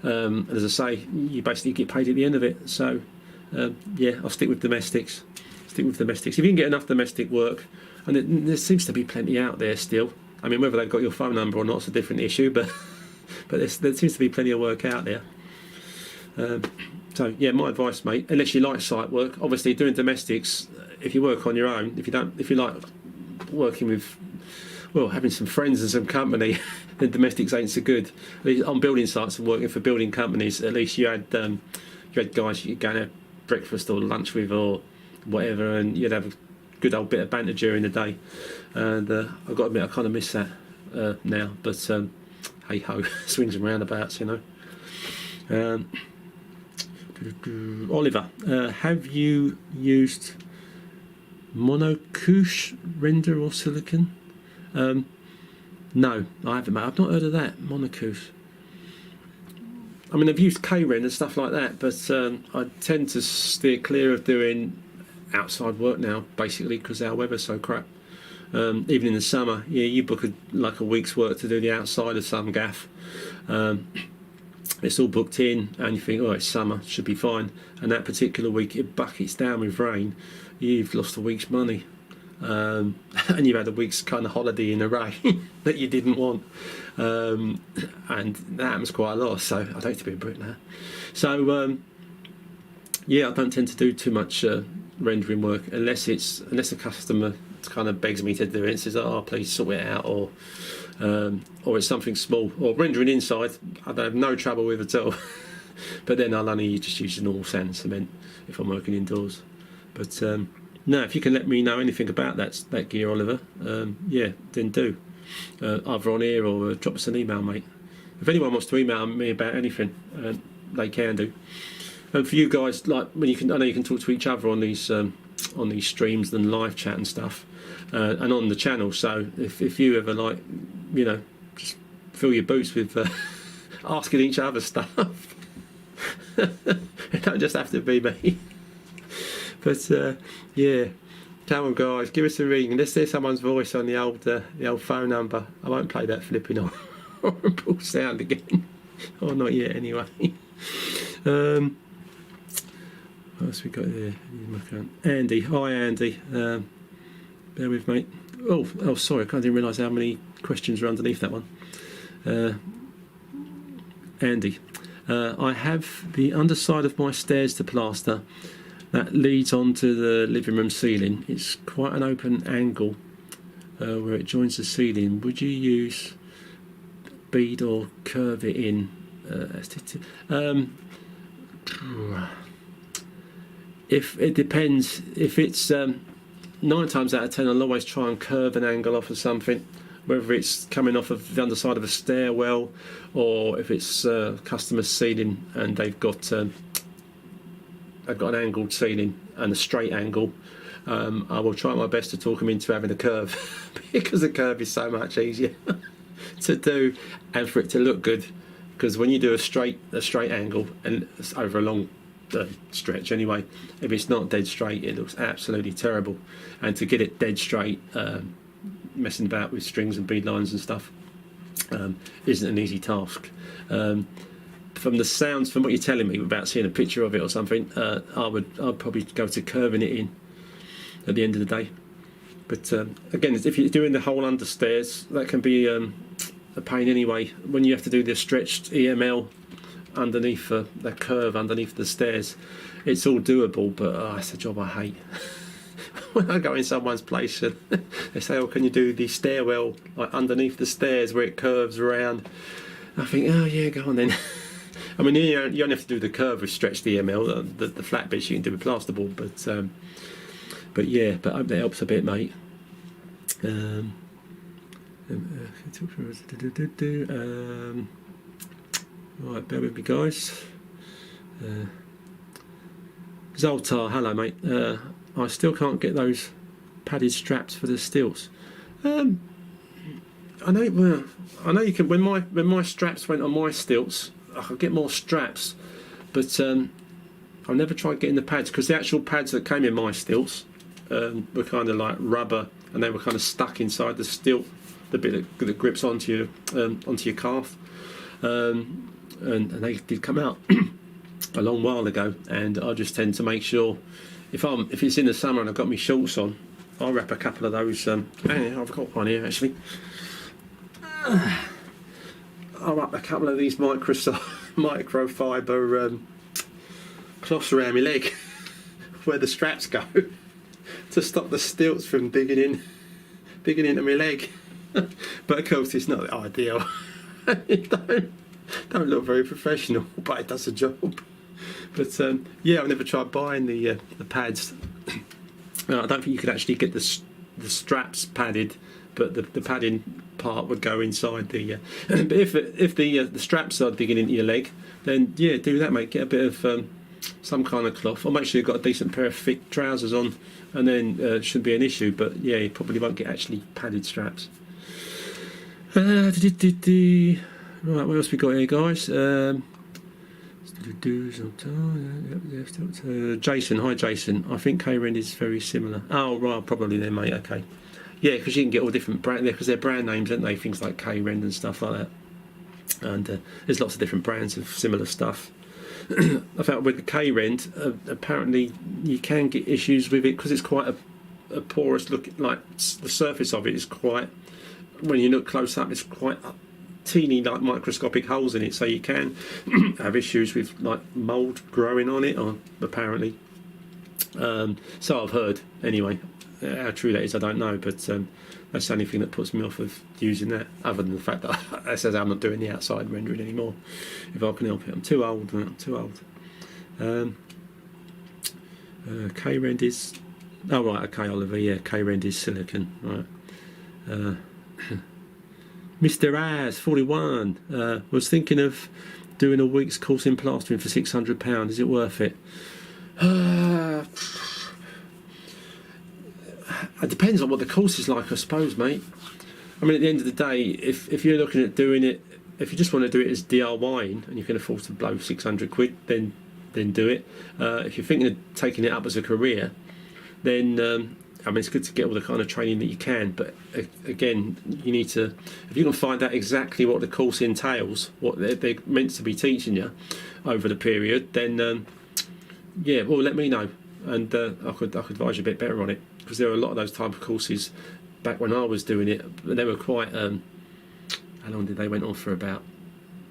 and as I say, you basically get paid at the end of it. So yeah, I'll stick with domestics. If you can get enough domestic work, and there seems to be plenty out there still. I mean, whether they've got your phone number or not is a different issue, but there seems to be plenty of work out there. So yeah, my advice, mate, unless you like site work, obviously doing domestics, if you work on your own, if you like working with, having some friends and some company, then domestics ain't so good. On building sites and working for building companies, at least you had guys you could go and have breakfast or lunch with or whatever, and you'd have a good old bit of banter during the day. And I've got to admit, I kind of miss that now. But hey ho, swings and roundabouts, Oliver, have you used monocouche render or silicon? No, I haven't, mate. I've not heard of that, monocouche. I mean, I've used K-rend and stuff like that, but I tend to steer clear of doing outside work now, basically, because our weather's so crap. Even in the summer, you book a week's work to do the outside of some gaff. It's all booked in, and you think, it's summer, should be fine. And that particular week, it buckets down with rain. You've lost a week's money, and you've had a week's kind of holiday in a rain that you didn't want, and that happens quite a lot. So I don't to be a bricklayer. So yeah, I don't tend to do too much rendering work unless a customer kind of begs me to do it and says, "Oh, please sort it out," or it's something small. Or rendering inside, I don't have no trouble with at all. But then I'll only just use normal sand and cement if I'm working indoors. But no, if you can let me know anything about that gear, Oliver, yeah, then do. Either on here or drop us an email, mate. If anyone wants to email me about anything, they can do. And for you guys, like I know you can talk to each other on these streams and live chat and stuff, and on the channel. So if you ever just fill your boots with asking each other stuff, it don't just have to be me. But yeah, come on guys, give us a ring. Let's hear someone's voice on the old phone number. I won't play that flipping horrible sound again, or not yet anyway. What else we got here? Andy, hi Andy. Bear with mate. Oh, sorry, I didn't realise how many questions are underneath that one. Andy, I have the underside of my stairs to plaster that leads onto the living room ceiling. It's quite an open angle where it joins the ceiling. Would you use bead or curve it in? If it depends, if it's 9 times out of 10, I'll always try and curve an angle off of something, whether it's coming off of the underside of a stairwell, or if it's customer ceiling and they've got an angled ceiling and a straight angle. I will try my best to talk them into having a curve because the curve is so much easier to do and for it to look good. Because when you do a straight angle, and it's over a long stretch anyway, if it's not dead straight, it looks absolutely terrible. And to get it dead straight, messing about with strings and bead lines and stuff isn't an easy task. From the sounds, from what you're telling me, without seeing a picture of it or something, I'd probably go to curving it in at the end of the day. But again, if you're doing the whole understairs, that can be a pain anyway. When you have to do the stretched EML underneath the curve underneath the stairs, it's all doable, but it's a job I hate. When I go in someone's place and they say, "Oh, can you do the stairwell like underneath the stairs where it curves around?" I think, "Oh yeah, go on then." I mean, you only have to do the curve with stretched EML. The flat bits you can do with plasterboard, but yeah, but I hope that helps a bit, mate. Right, bear with me, guys. Zoltar, hello, mate. I still can't get those padded straps for the stilts. I know you can. When my straps went on my stilts, I could get more straps, but I've never tried getting the pads because the actual pads that came in my stilts were kind of like rubber, and they were kind of stuck inside the stilt, the bit that grips onto your calf, and they did come out a long while ago. And I just tend to make sure if it's in the summer and I've got my shorts on, I'll wrap a couple of those. I've got one here actually. I'll wrap a couple of these microfiber cloths around my leg where the straps go to stop the stilts from digging into my leg. But of course it's not ideal. It don't look very professional, but it does the job. But yeah, I've never tried buying the pads. I don't think you could actually get the straps padded, but the padding part would go inside the. But if the straps are digging into your leg, then yeah, do that, mate. Get a bit of some kind of cloth, or make sure you've got a decent pair of thick trousers on, and then it shouldn't be an issue. But yeah, you probably won't get actually padded straps. Right, what else we got here, guys? Jason, hi Jason. I think K-Rend is very similar. Oh right, probably then, mate. Okay, yeah, because you can get all different brand there because they're brand names, aren't they? Things like K-Rend and stuff like that. And there's lots of different brands of similar stuff. I found with the K-Rend, apparently you can get issues with it because it's quite a porous look. Like the surface of it is quite. When you look close up, it's quite teeny, like microscopic holes in it, so you can have issues with like mould growing on it, or apparently. So I've heard. Anyway, how true that is, I don't know, but that's the only thing that puts me off of using that. Other than the fact that it says I'm not doing the outside rendering anymore, if I can help it. I'm too old. Man. I'm too old. K-Rend is. Oh right, okay, Oliver. Yeah, K-Rend is silicon. Right. Mr. Az 41 was thinking of doing a week's course in plastering for £600. Is it worth it? It depends on what the course is like, I suppose, mate. I mean, at the end of the day, if you're looking at doing it, if you just want to do it as DIYing and you can afford to blow £600, then do it. If you're thinking of taking it up as a career, then I mean, it's good to get all the kind of training that you can, but again, you need to, if you can find out exactly what the course entails, what they're meant to be teaching you over the period, then yeah, well, let me know, and I could advise you a bit better on it, because there are a lot of those type of courses back when I was doing it. They were quite. How long did they went on for? About.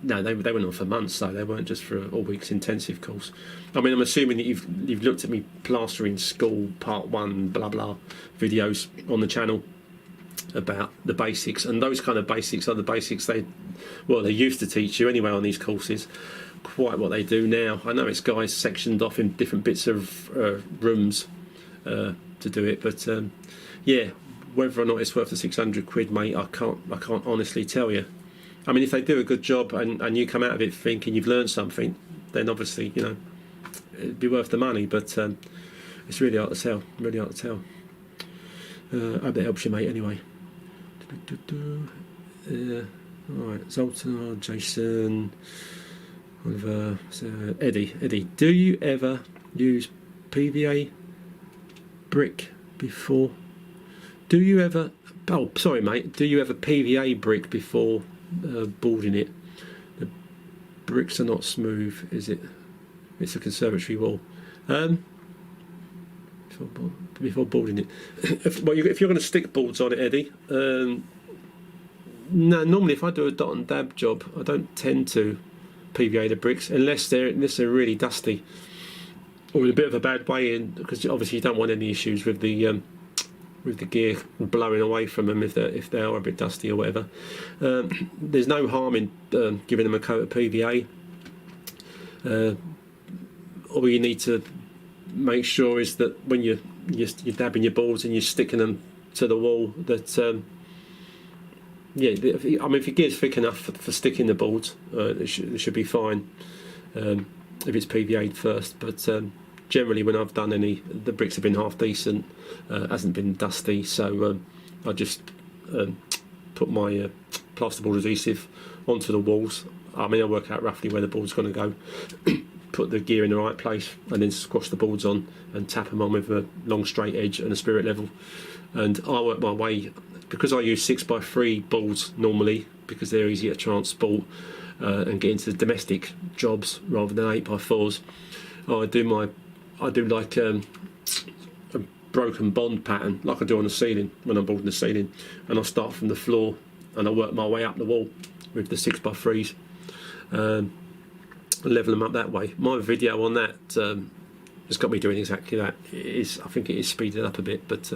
No, they went on for months, so they weren't just for a all-week's intensive course. I mean, I'm assuming that you've looked at me plastering school part 1 blah blah videos on the channel about the basics, and those kind of basics are the basics well, they used to teach you anyway on these courses, quite what they do now. I know it's guys sectioned off in different bits of rooms to do it, but yeah, whether or not it's worth the £600, mate, I can't honestly tell you. I mean, if they do a good job and you come out of it thinking you've learned something, then obviously, you know, it'd be worth the money, but it's really hard to tell, I hope that helps you, mate, anyway. Alright, Zoltan, Jason, Oliver, Eddie, do you ever use PVA brick before? Do you ever PVA brick before boarding it? The bricks are not smooth, is it? It's a conservatory wall. Before boarding it. If you're going to stick boards on it, Eddie, no, normally if I do a dot and dab job, I don't tend to PVA the bricks unless they're really dusty or in a bit of a bad way, because obviously you don't want any issues with the gear blowing away from them if they are a bit dusty or whatever. There's no harm in giving them a coat of PVA. All you need to make sure is that when you're dabbing your boards and you're sticking them to the wall, that if your gear's thick enough for sticking the boards, it should be fine if it's PVA'd first. But generally, when I've done any, the bricks have been half decent, hasn't been dusty, so I just put my plasterboard adhesive onto the walls. I mean, I work out roughly where the board's going to go, put the gear in the right place, and then squash the boards on and tap them on with a long straight edge and a spirit level. And I work my way, because I use 6x3 boards normally, because they're easier to transport and get into the domestic jobs rather than 8x4s. I do like a broken bond pattern, like I do on the ceiling when I'm boarding the ceiling, and I start from the floor and I work my way up the wall with the 6x3s, level them up that way. My video on that has got me doing exactly that. I think it is speeded up a bit, but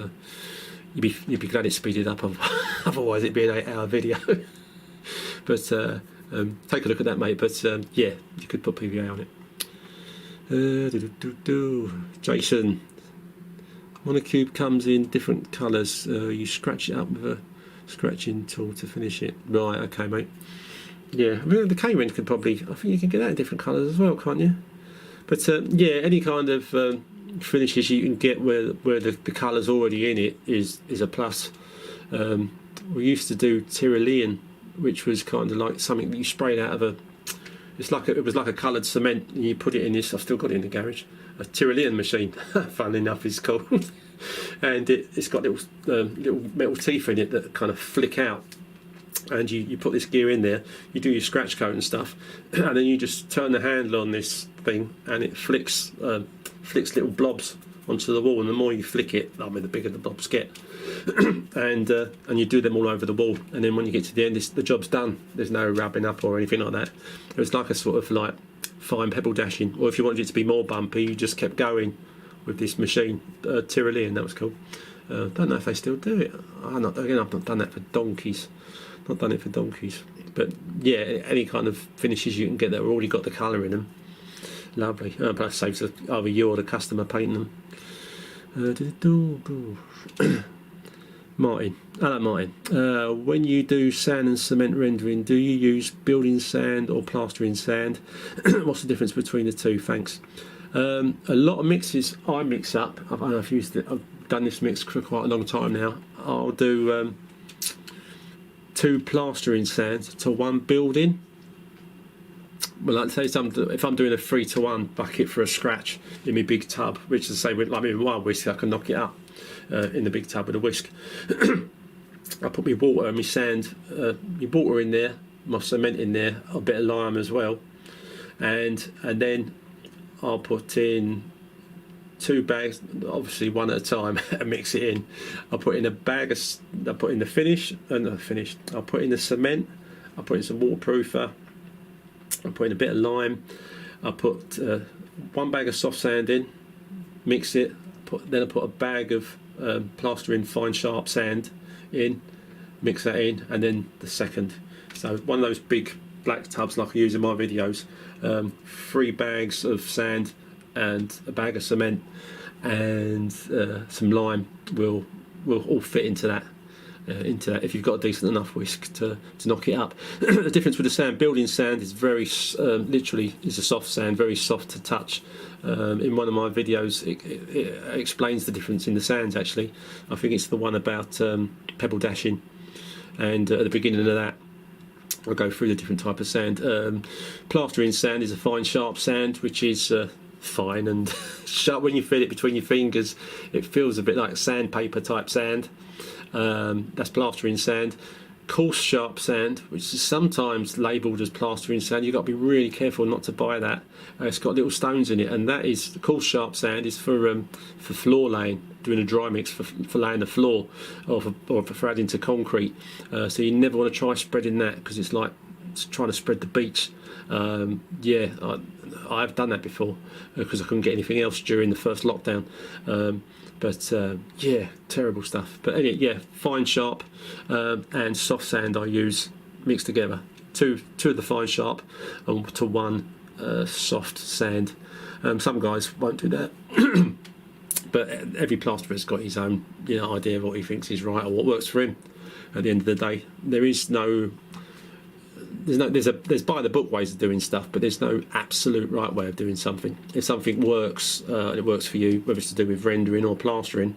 you'd be glad it's speeded up, otherwise it'd be an 8-hour video. But take a look at that, mate. But yeah, you could put PVA on it. Jason, monocube comes in different colours. You scratch it up with a scratching tool to finish it. Right, okay, mate. Yeah, I mean, the K-Rin could probably, I think you can get that in different colours as well, can't you? But yeah, any kind of finishes you can get where the colour's already in it is a plus. We used to do Tyrolean, which was kind of like something that you sprayed out of it was like a coloured cement, and you put it in this. I've still got it in the garage. A Tyrolean machine, funnily enough, is called, and it's got little metal teeth in it that kind of flick out. And you put this gear in there, you do your scratch coat and stuff, and then you just turn the handle on this thing, and it flicks little blobs onto the wall. And the more you flick it, I mean, the bigger the blobs get. and you do them all over the wall. And then when you get to the end, the job's done. There's no rubbing up or anything like that. It was like a sort of like fine pebble dashing. Or if you wanted it to be more bumpy, you just kept going with this machine. Tyrolean, that was cool. Don't know if they still do it. I've not done that for donkeys. Not done it for donkeys, but yeah, any kind of finishes you can get that have already got the colour in them. Lovely. But that saves either you or the customer painting them. Martin, hello Martin. When you do sand and cement rendering, do you use building sand or plastering sand? What's the difference between the two? Thanks. A lot of mixes I mix up. I don't know if I've done this mix for quite a long time now. I'll do 2 plastering sands to 1 building. Well, I'd say if I'm doing a 3-to-1 bucket for a scratch in my big tub, which is say with like my wild whisk, I can knock it up in the big tub with a whisk. I put my water and my sand, my water in there, my cement in there, a bit of lime as well, and then I'll put in 2 bags, obviously one at a time, and mix it in. I'll put in a bag I'll put in the finish, I'll put in the cement, I'll put in some waterproofer, I'll put in a bit of lime, I'll put 1 bag of soft sand in, mix it, then I'll put a bag of plastering fine sharp sand in, mix that in, and then the second. So one of those big black tubs like I use in my videos, 3 bags of sand and a bag of cement and some lime will all fit into that. If you've got a decent enough whisk to knock it up. The difference with the sand, building sand is very literally is a soft sand, very soft to touch. In one of my videos it explains the difference in the sands actually. I think it's the one about pebble dashing, and at the beginning of that I'll go through the different type of sand. Plastering sand is a fine sharp sand which is fine and sharp. When you feel it between your fingers it feels a bit like sandpaper type sand. That's plastering sand. Coarse sharp sand, which is sometimes labelled as plastering sand, you've got to be really careful not to buy that. It's got little stones in it, and that is the coarse sharp sand is for floor laying, doing a dry mix for laying the floor or for adding to concrete. So you never want to try spreading that because it's like trying to spread the beach. I've done that before because I couldn't get anything else during the first lockdown. Terrible stuff. But anyway, fine sharp and soft sand I use mixed together. Two of the fine sharp to one soft sand. Some guys won't do that, but every plasterer's got his own idea of what he thinks is right or what works for him. At the end of the day, there's by the book ways of doing stuff, but there's no absolute right way of doing something. If something works, and it works for you, whether it's to do with rendering or plastering,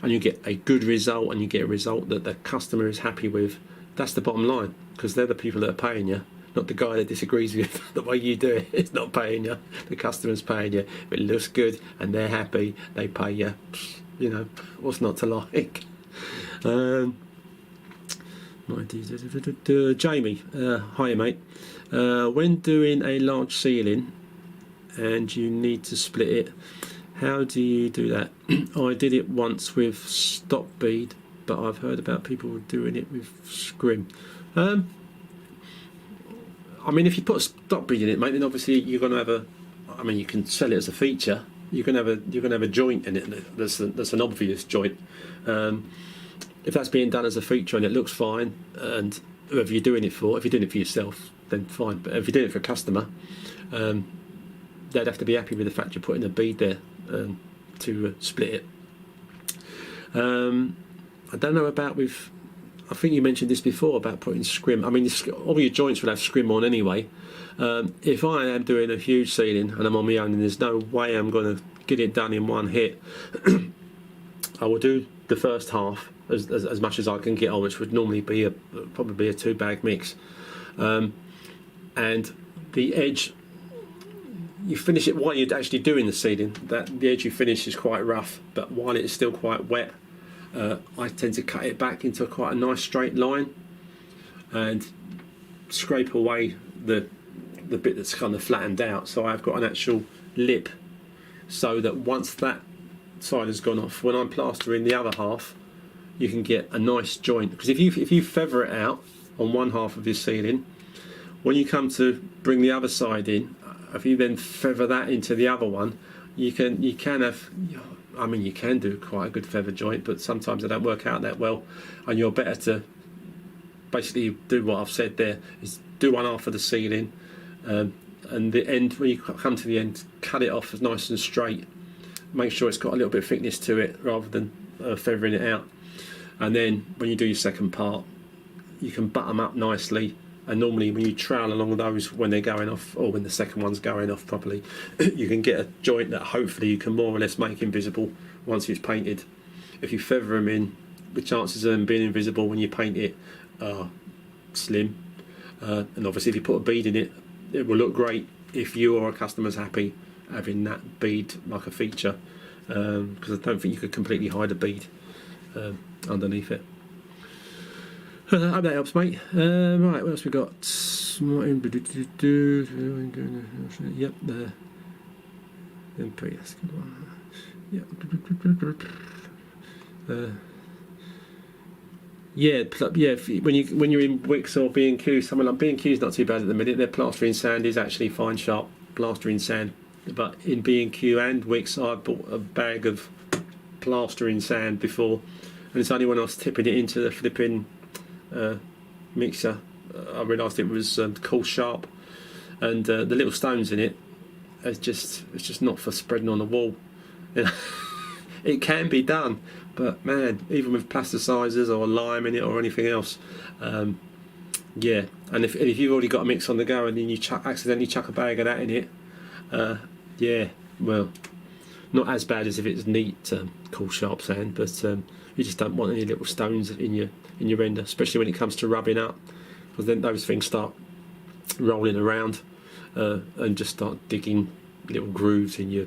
and you get a good result and you get a result that the customer is happy with, that's the bottom line, because they're the people that are paying you, not the guy that disagrees with the way you do it. It's not paying you, the customer's paying you. If it looks good and they're happy, they pay you. What's not to like? Jamie, hiya mate. When doing a large ceiling and you need to split it, how do you do that? I did it once with stop bead, but I've heard about people doing it with scrim. If you put a stop bead in it, mate, then obviously you're going to have you can sell it as a feature. You're going to have a joint in it that's an obvious joint. If that's being done as a feature and it looks fine, and whoever you're doing it for, if you're doing it for yourself, then fine. But if you're doing it for a customer, they'd have to be happy with the fact you're putting a bead there to split it. I don't know about with. I think you mentioned this before about putting scrim. All your joints will have scrim on anyway. If I am doing a huge ceiling and I'm on my own and there's no way I'm going to get it done in one hit, I will do the first half as much as I can get on, which would normally be probably a 2-bag mix, and the edge you finish it while you're actually doing the ceiling. That the edge you finish is quite rough, but while it is still quite wet, I tend to cut it back into quite a nice straight line and scrape away the bit that's kind of flattened out, so I've got an actual lip, so that once that side has gone off, when I'm plastering the other half, you can get a nice joint. Because if you feather it out on one half of your ceiling, when you come to bring the other side in, if you then feather that into the other one, you can do quite a good feather joint, but sometimes they don't work out that well, and you're better to basically do what I've said there, is do one half of the ceiling, and the end, when you come to the end, cut it off as nice and straight. Make sure it's got a little bit of thickness to it rather than feathering it out. And then when you do your second part, you can butt them up nicely. And normally when you trowel along those when they're going off, or when the second one's going off properly, you can get a joint that hopefully you can more or less make invisible once it's painted. If you feather them in, the chances of them being invisible when you paint it are slim. And obviously if you put a bead in it, it will look great if you or a customer's happy having that bead like a feature, because I don't think you could completely hide a bead underneath it. I hope that helps, mate. Right, what else we got? Yep, that's a good one. Yep. When you're in Wicks or B&Q, somewhere like B&Q is not too bad at the minute. Their plastering sand is actually fine, sharp plastering sand. But in B&Q and Wicks, I bought a bag of plastering sand before, and it's only when I was tipping it into the flipping mixer I realised it was coarse sharp, and the little stones in it, it's just not for spreading on the wall. You know, it can be done, but man, even with plasticizers or lime in it or anything else, yeah. And if you've already got a mix on the go and then you accidentally chuck a bag of that in it, yeah, well, not as bad as if it's neat coarse sharp sand, but you just don't want any little stones in your render, especially when it comes to rubbing up, because then those things start rolling around and just start digging little grooves in your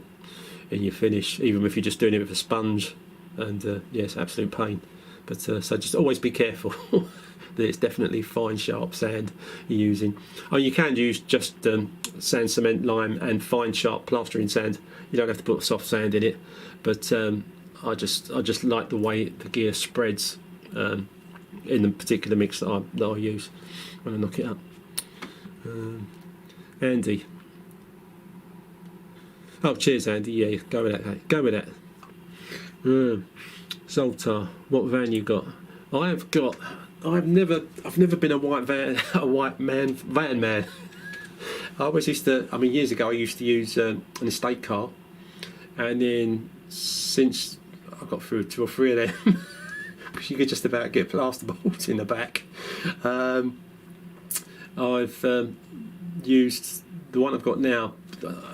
finish, even if you're just doing it with a sponge, and yeah, it's absolute pain. But so just always be careful that it's definitely fine sharp sand you're using. Oh, you can use just sand, cement, lime and fine sharp plastering sand. You don't have to put soft sand in it, but I just like the way the gear spreads in the particular mix that I use when I knock it up. Andy. Oh, cheers, Andy. Yeah, go with that. Go with that. Zoltar, what van you got? I've never been a white van man. I always used to. I mean, years ago, I used to use an estate car, and then since I got through 2 or 3 of them, because you could just about get plasterboards in the back. I've used the one I've got now.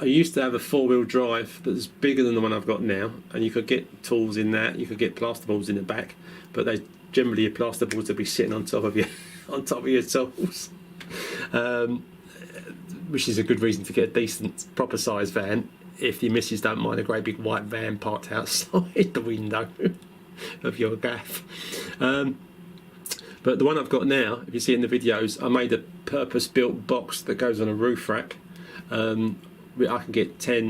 I used to have a 4-wheel drive that's bigger than the one I've got now, and you could get tools in that. You could get plasterboards in the back, but they generally your plasterboards would be sitting on top of your tools, which is a good reason to get a decent proper size van if your missus don't mind a great big white van parked outside the window of your gaff. But the one I've got now, if you see in the videos, I made a purpose-built box that goes on a roof rack. I can get at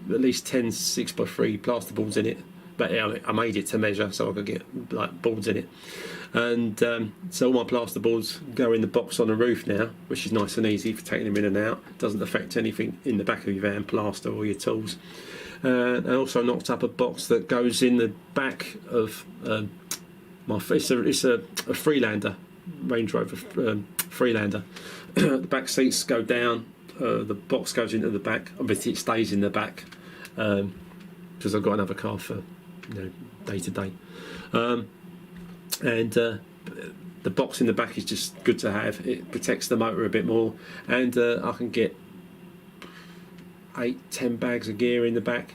least 10 6x3 plasterboards in it, but I made it to measure so I could get like boards in it. And so all my plasterboards go in the box on the roof now, which is nice and easy for taking them in and out. Doesn't affect anything in the back of your van, plaster or your tools. And I also knocked up a box that goes in the back of it's a Freelander, Range Rover Freelander. The back seats go down, the box goes into the back. Obviously it stays in the back because I've got another car for day to day. And the box in the back is just good to have. It protects the motor a bit more, and I can get 8-10 bags of gear in the back,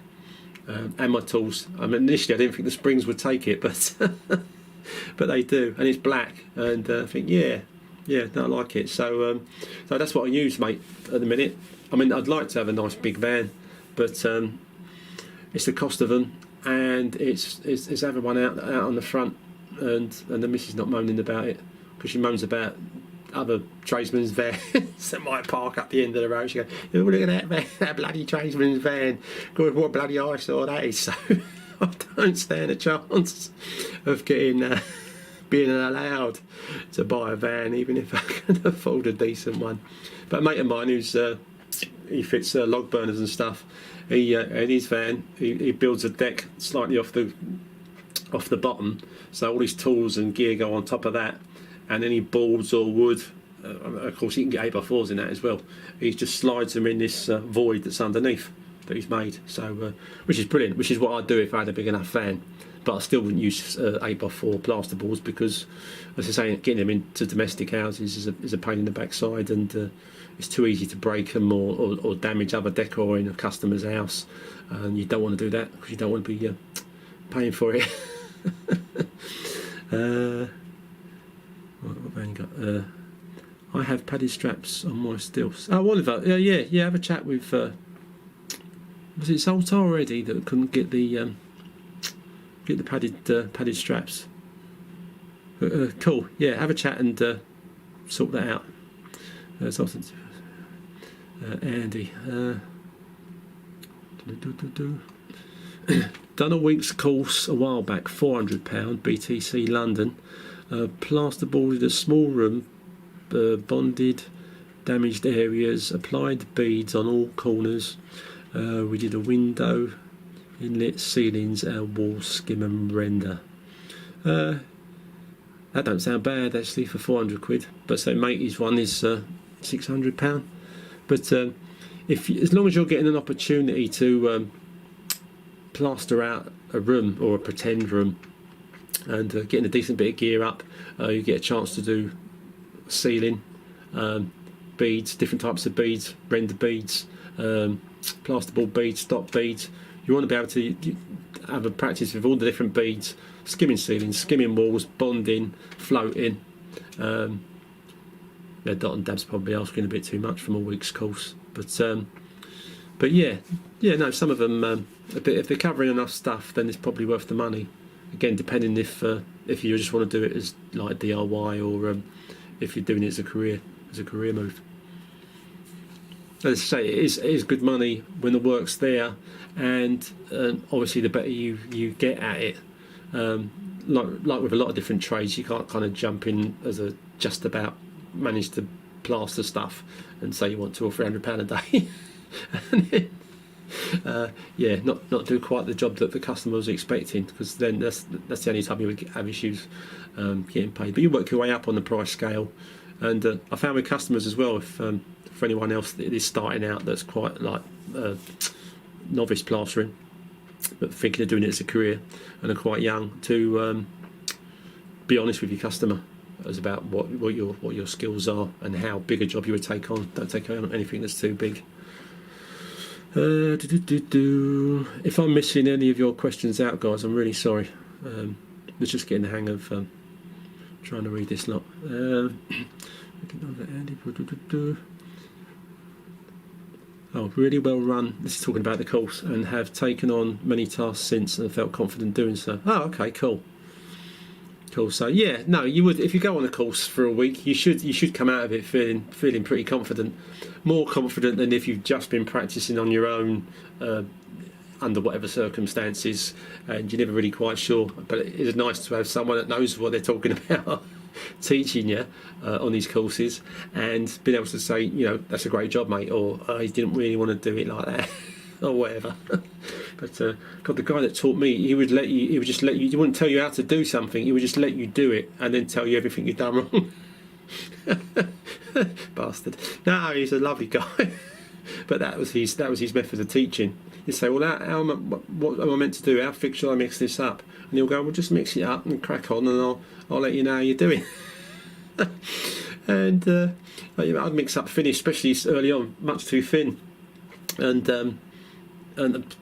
and my tools. I mean, initially I didn't think the springs would take it, but but they do, and it's black, and I think I like it. So that's what I use, mate, at the minute. I mean, I'd like to have a nice big van, but it's the cost of them, and it's having one out on the front, and the missus not moaning about it, because she moans about other tradesmen's vans that might park up the end of the road. She goes, "Oh, look at that van, that bloody tradesman's van. God, what bloody eyesore that is." So I don't stand a chance of getting being allowed to buy a van, even if I can afford a decent one. But a mate of mine who's he fits log burners and stuff. He in his van he builds a deck slightly off the bottom, so all his tools and gear go on top of that, and any boards or wood, of course you can get 8x4s in that as well. He just slides them in this void that's underneath that he's made, so which is brilliant, which is what I'd do if I had a big enough van. But I still wouldn't use 8x4 plasterboards, because, as I say, getting them into domestic houses is a pain in the backside, and it's too easy to break them or damage other decor in a customer's house, and you don't want to do that because you don't want to be paying for it. What have I got? I have padded straps on my stilts. Oh, Oliver, yeah. Have a chat with. Was it Zoltar already that couldn't get the padded straps? Cool. Yeah, have a chat and sort that out. Andy. Done a week's course a while back, £400, BTC London. Plasterboarded a small room, bonded damaged areas, applied beads on all corners. We did a window, inlet, ceilings, wall skim and render. That don't sound bad actually for 400 quid. But so matey's one is £600. But as long as you're getting an opportunity to plaster out a room or a pretend room and getting a decent bit of gear up, you get a chance to do ceiling, beads, different types of beads, render beads, plasterboard beads, stop beads. You want to be able to have a practice with all the different beads, skimming ceilings, skimming walls, bonding, floating. Dot and Dab's probably asking a bit too much from a week's course, but yeah, no, some of them, if they're covering enough stuff, then it's probably worth the money. Again, depending if you just want to do it as like DIY or if you're doing it as a career move. As I say, it is good money when the work's there, and obviously the better you get at it. Like with a lot of different trades, you can't kind of jump in as a just about manage to plaster stuff and say you want £200 or £300 a day, and then, not do quite the job that the customer was expecting, because then that's the only time you would have issues getting paid. But you work your way up on the price scale, and I found with customers as well, if for anyone else that is starting out that's quite like novice plastering but thinking of doing it as a career and are quite young, to be honest with your customer as about what your skills are and how big a job you would take on. Don't take on anything that's too big. If I'm missing any of your questions out, guys, I'm really sorry. Was just getting the hang of trying to read this lot. Oh, really well run. This is talking about the course, and have taken on many tasks since and felt confident doing so. Oh, okay, cool. So yeah, no, you would, if you go on a course for a week, you should come out of it feeling pretty confident, more confident than if you've just been practicing on your own under whatever circumstances, and you're never really quite sure. But it is nice to have someone that knows what they're talking about teaching you on these courses, and being able to say, that's a great job, mate, or he didn't really want to do it like that, or whatever. But God, the guy that taught me, he would just let you. He wouldn't tell you how to do something. He would just let you do it, and then tell you everything you've done wrong. Bastard. No, he's a lovely guy. But that was his method of teaching. He'd say, well, what am I meant to do? How thick shall I mix this up? And he'll go, well, just mix it up and crack on, and I'll let you know how you're doing. And I'd mix up finish, especially early on, much too thin, and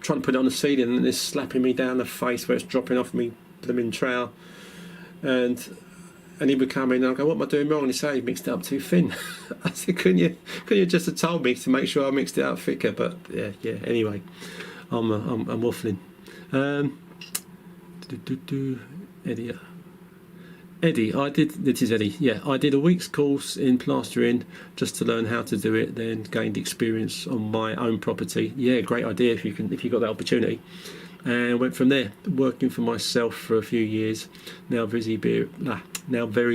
trying to put it on the ceiling, and it's slapping me down the face where it's dropping off me blooming trowel, and he would come in and I'd go, what am I doing wrong? And he'd say, you mixed it up too thin. I said, couldn't you just have told me to make sure I mixed it up thicker? But yeah, anyway, I'm waffling. Eddie, this is Eddie. Yeah, I did a week's course in plastering just to learn how to do it, then gained experience on my own property. Yeah, great idea if you got that opportunity. And went from there, working for myself for a few years. Now very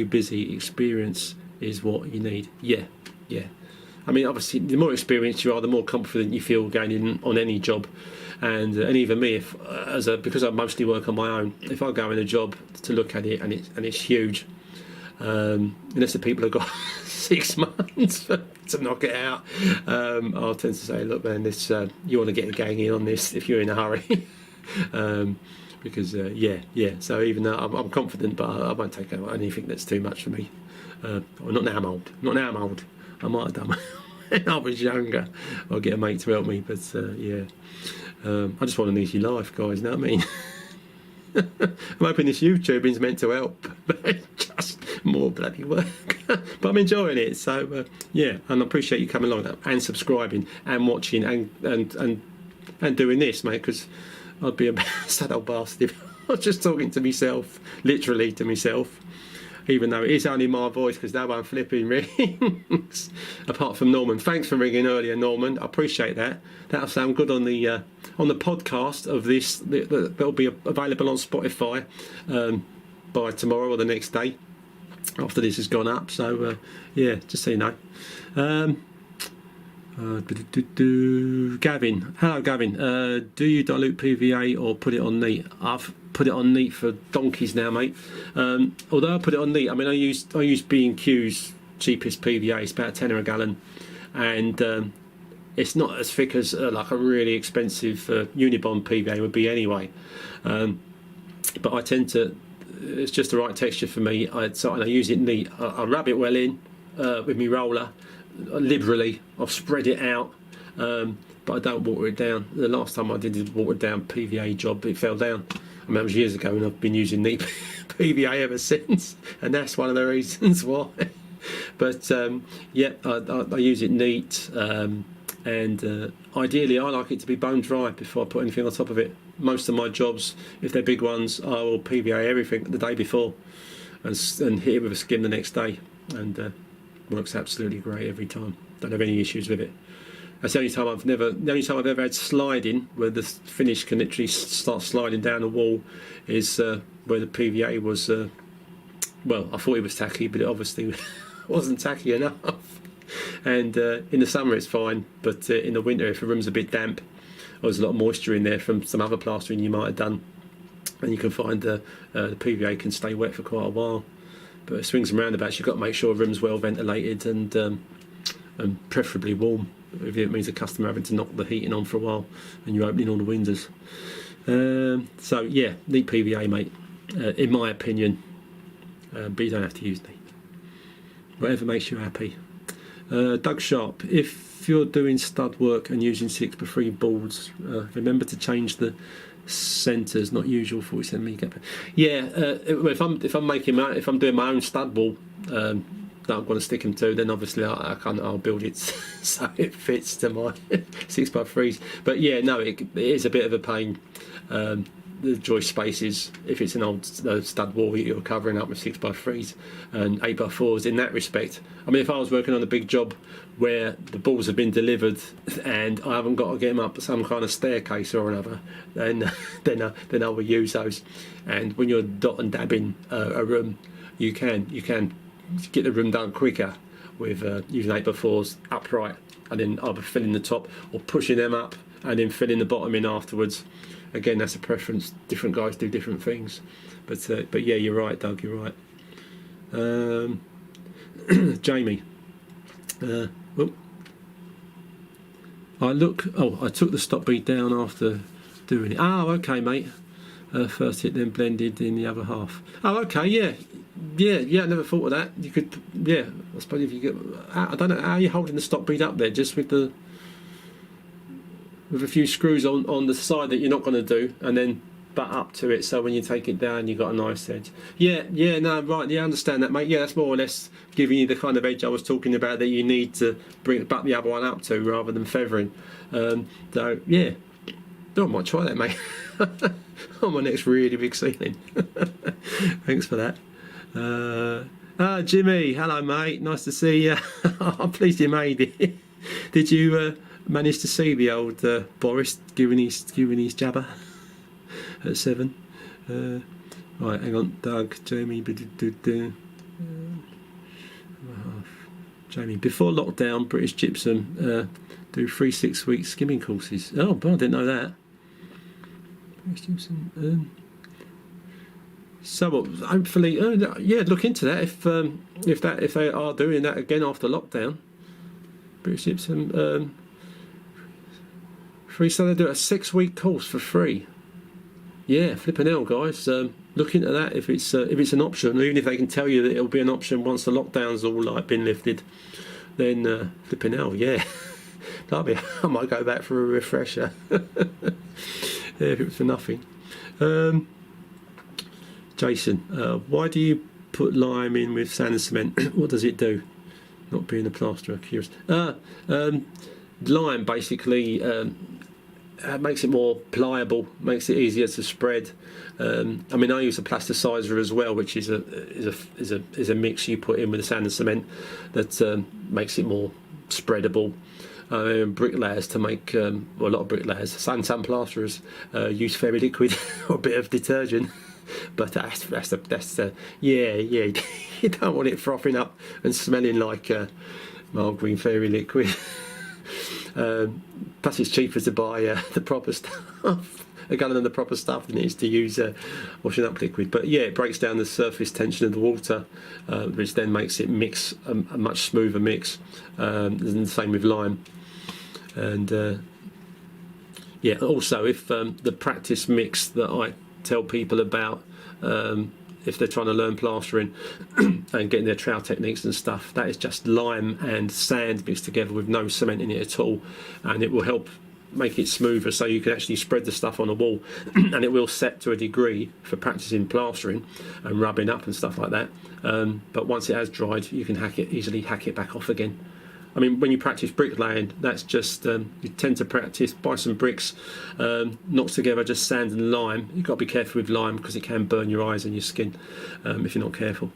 busy. Experience is what you need. Yeah. I mean, obviously, the more experienced you are, the more confident you feel gaining on any job. And even me, because I mostly work on my own, if I go in a job to look at it and it's huge, unless the people have got 6 months to knock it out, I'll tend to say, look, man, this you want to get a gang in on this if you're in a hurry. Because so even though I'm confident, but I won't take out anything that's too much for me. Not now I'm old. I might have done when I was younger. I'll get a mate to help me, but I just want an easy life, guys, you know what I mean? I'm hoping this YouTubing's meant to help, but just more bloody work. But I'm enjoying it, so and I appreciate you coming along and subscribing and watching and doing this, mate, because I'd be a sad old bastard if I was just talking to myself, literally to myself, even though it is only my voice, because no one flipping rings apart from Norman. Thanks for ringing earlier, Norman. I appreciate that. That'll sound good on the podcast of this. That'll be available on Spotify by tomorrow or the next day after this has gone up. So just so you know. Gavin, hello Gavin. Do you dilute PVA or put it on neat? I've put it on neat for donkeys now, mate. Although I put it on neat, I mean I use B&Q's cheapest PVA. It's about a tenner a gallon, and it's not as thick as like a really expensive Unibond PVA would be anyway. But I tend to, it's just the right texture for me. I use it neat. I rub it well in with my roller. Liberally, I've spread it out, but I don't water it down. The last time I did a watered down PVA job, it fell down. I mean, that was years ago, and I've been using neat PVA ever since, and that's one of the reasons why. But yeah, I use it neat, and ideally I like it to be bone dry before I put anything on top of it. Most of my jobs, if they're big ones, I will PVA everything the day before and hit it with a skim the next day, and works absolutely great every time. Don't have any issues with it. That's the only time I've ever had sliding, where the finish can literally start sliding down the wall, is where the PVA was. Well, I thought it was tacky, but it obviously wasn't tacky enough. And in the summer it's fine, but in the winter, if a room's a bit damp, or there's a lot of moisture in there from some other plastering you might have done, and you can find the PVA can stay wet for quite a while. But swings and roundabouts, you've got to make sure a room's well ventilated and preferably warm. If it means a customer having to knock the heating on for a while and you're opening all the windows. So yeah, neat PVA, mate, in my opinion. But you don't have to use neat. Whatever makes you happy. Doug Sharp, if you're doing stud work and using 6x3 boards, remember to change the centres, not usual 47mm gap. Yeah, if I'm doing my own stud wall that I'm going to stick them to, then obviously I'll build it so it fits to my 6x3s. But yeah, no, it is a bit of a pain. The joist spaces, if it's an old stud wall that you're covering up with 6x3s and 8x4s, in that respect. I mean, if I was working on a big job where the balls have been delivered and I haven't got to get them up some kind of staircase or another, then I will use those. And when you're dot and dabbing a room, you can get the room done quicker with using 8x4s upright, and then either filling the top or pushing them up and then filling the bottom in afterwards. Again, that's a preference. Different guys do different things, but yeah, you're right, Doug. You're right. Jamie. I took the stop bead down after doing it. Oh, okay, mate. First hit, then blended in the other half. Oh, okay, yeah. I never thought of that. You could, yeah. I suppose if you get, I don't know how you're holding the stop bead up there, just with a few screws on the side that you're not going to do, and then butt up to it, so when you take it down you've got a nice edge. Yeah, no, right, yeah, I understand that, mate. Yeah, that's more or less giving you the kind of edge I was talking about that you need to butt the other one up to, rather than feathering. So yeah, I might try that, mate. On my next really big ceiling. Thanks for that. Jimmy, hello, mate, nice to see you. I'm pleased you made it. Did you manage to see the old Boris giving his jabber at 7? Right, hang on, Doug, Jamie, Jamie, before lockdown, British Gypsum do 3 6-week skimming courses. Oh, but I didn't know that. British Gypsum. So hopefully, yeah, look into that if they are doing that again after lockdown. British Gypsum. Free, so they do a 6-week course for free. Yeah, flipping hell, guys. Look into that if it's an option, even if they can tell you that it'll be an option once the lockdown's all been lifted. Then flipping hell, yeah. I might go back for a refresher. Yeah, if it was for nothing. Jason, why do you put lime in with sand and cement? What does it do? Not being a plasterer, curious. Lime basically makes it more pliable, makes it easier to spread. I mean, I use a plasticizer as well, which is a mix you put in with the sand and cement that makes it more spreadable. Bricklayers to make a lot of bricklayers, some plasterers use fairy liquid or a bit of detergent. But that's the yeah. You don't want it frothing up and smelling like mild green fairy liquid. Plus, it's cheaper to buy the proper stuff, a gallon of the proper stuff, than it is to use washing up liquid. But yeah, it breaks down the surface tension of the water, which then makes it mix a much smoother mix. And the same with lime. And yeah, also if the practice mix that I tell people about, if they're trying to learn plastering and getting their trowel techniques and stuff, that is just lime and sand mixed together with no cement in it at all, and it will help make it smoother, so you can actually spread the stuff on the wall and it will set to a degree for practicing plastering and rubbing up and stuff like that. But once it has dried, you can easily hack it back off again. I mean, when you practice bricklaying, that's just you tend to buy some bricks knocked together, just sand and lime. You've got to be careful with lime because it can burn your eyes and your skin if you're not careful.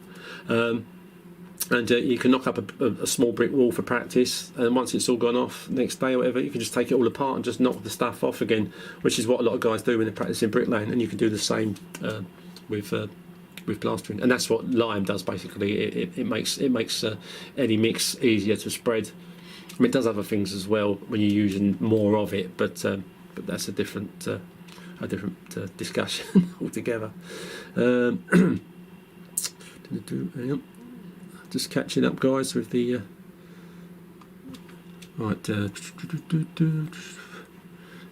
And you can knock up a small brick wall for practice, and once it's all gone off, next day or whatever, you can just take it all apart and just knock the stuff off again, which is what a lot of guys do when they're practicing bricklaying. And you can do the same with plastering, and that's what lime does basically. It makes any mix easier to spread. I mean, it does other things as well when you're using more of it, but that's a different discussion altogether. Just catching up, guys, with the right.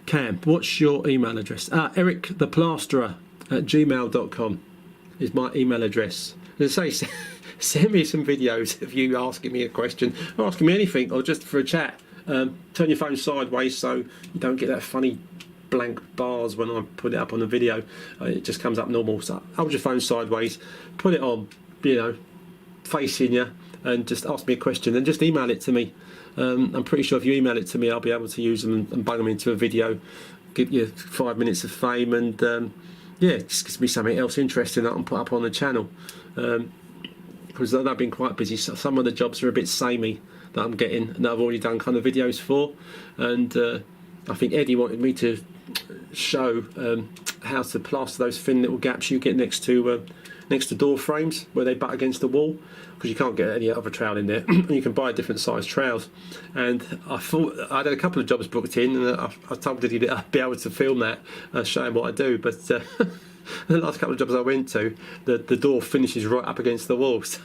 Cam, what's your email address? Eric the Plasterer at gmail.com is my email address. As I say, send me some videos of you asking me a question, or asking me anything, or just for a chat. Turn your phone sideways so you don't get that funny blank bars when I put it up on the video. It just comes up normal. So hold your phone sideways, put it on, facing you, and just ask me a question, and just email it to me. I'm pretty sure if you email it to me, I'll be able to use them and bung them into a video, give you 5 minutes of fame, and it just gives me something else interesting that I can put up on the channel. Because I've been quite busy. So some of the jobs are a bit samey that I'm getting, and that I've already done kind of videos for. And I think Eddie wanted me to show how to plaster those thin little gaps you get next to door frames where they butt against the wall, because you can't get any other trowel in there. And you can buy different size trowels. And I thought I had a couple of jobs booked in, and I told Eddie that I'd be able to film that, show him what I do. But the last couple of jobs I went to, the door finishes right up against the wall, so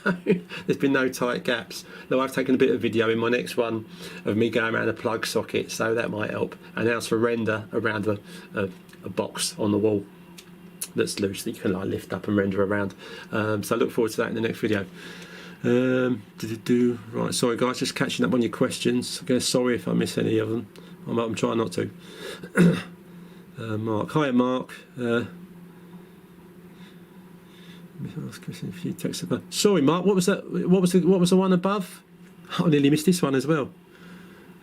there's been no tight gaps. Though I've taken a bit of video in my next one of me going around a plug socket, so that might help. And how to render around a box on the wall that's loose that you can lift up and render around. So I look forward to that in the next video. Right, sorry guys, just catching up on your questions. Again, sorry if I miss any of them. I'm trying not to. Mark, hi Mark. Sorry Mark, what was that? What was the one above? I nearly missed this one as well.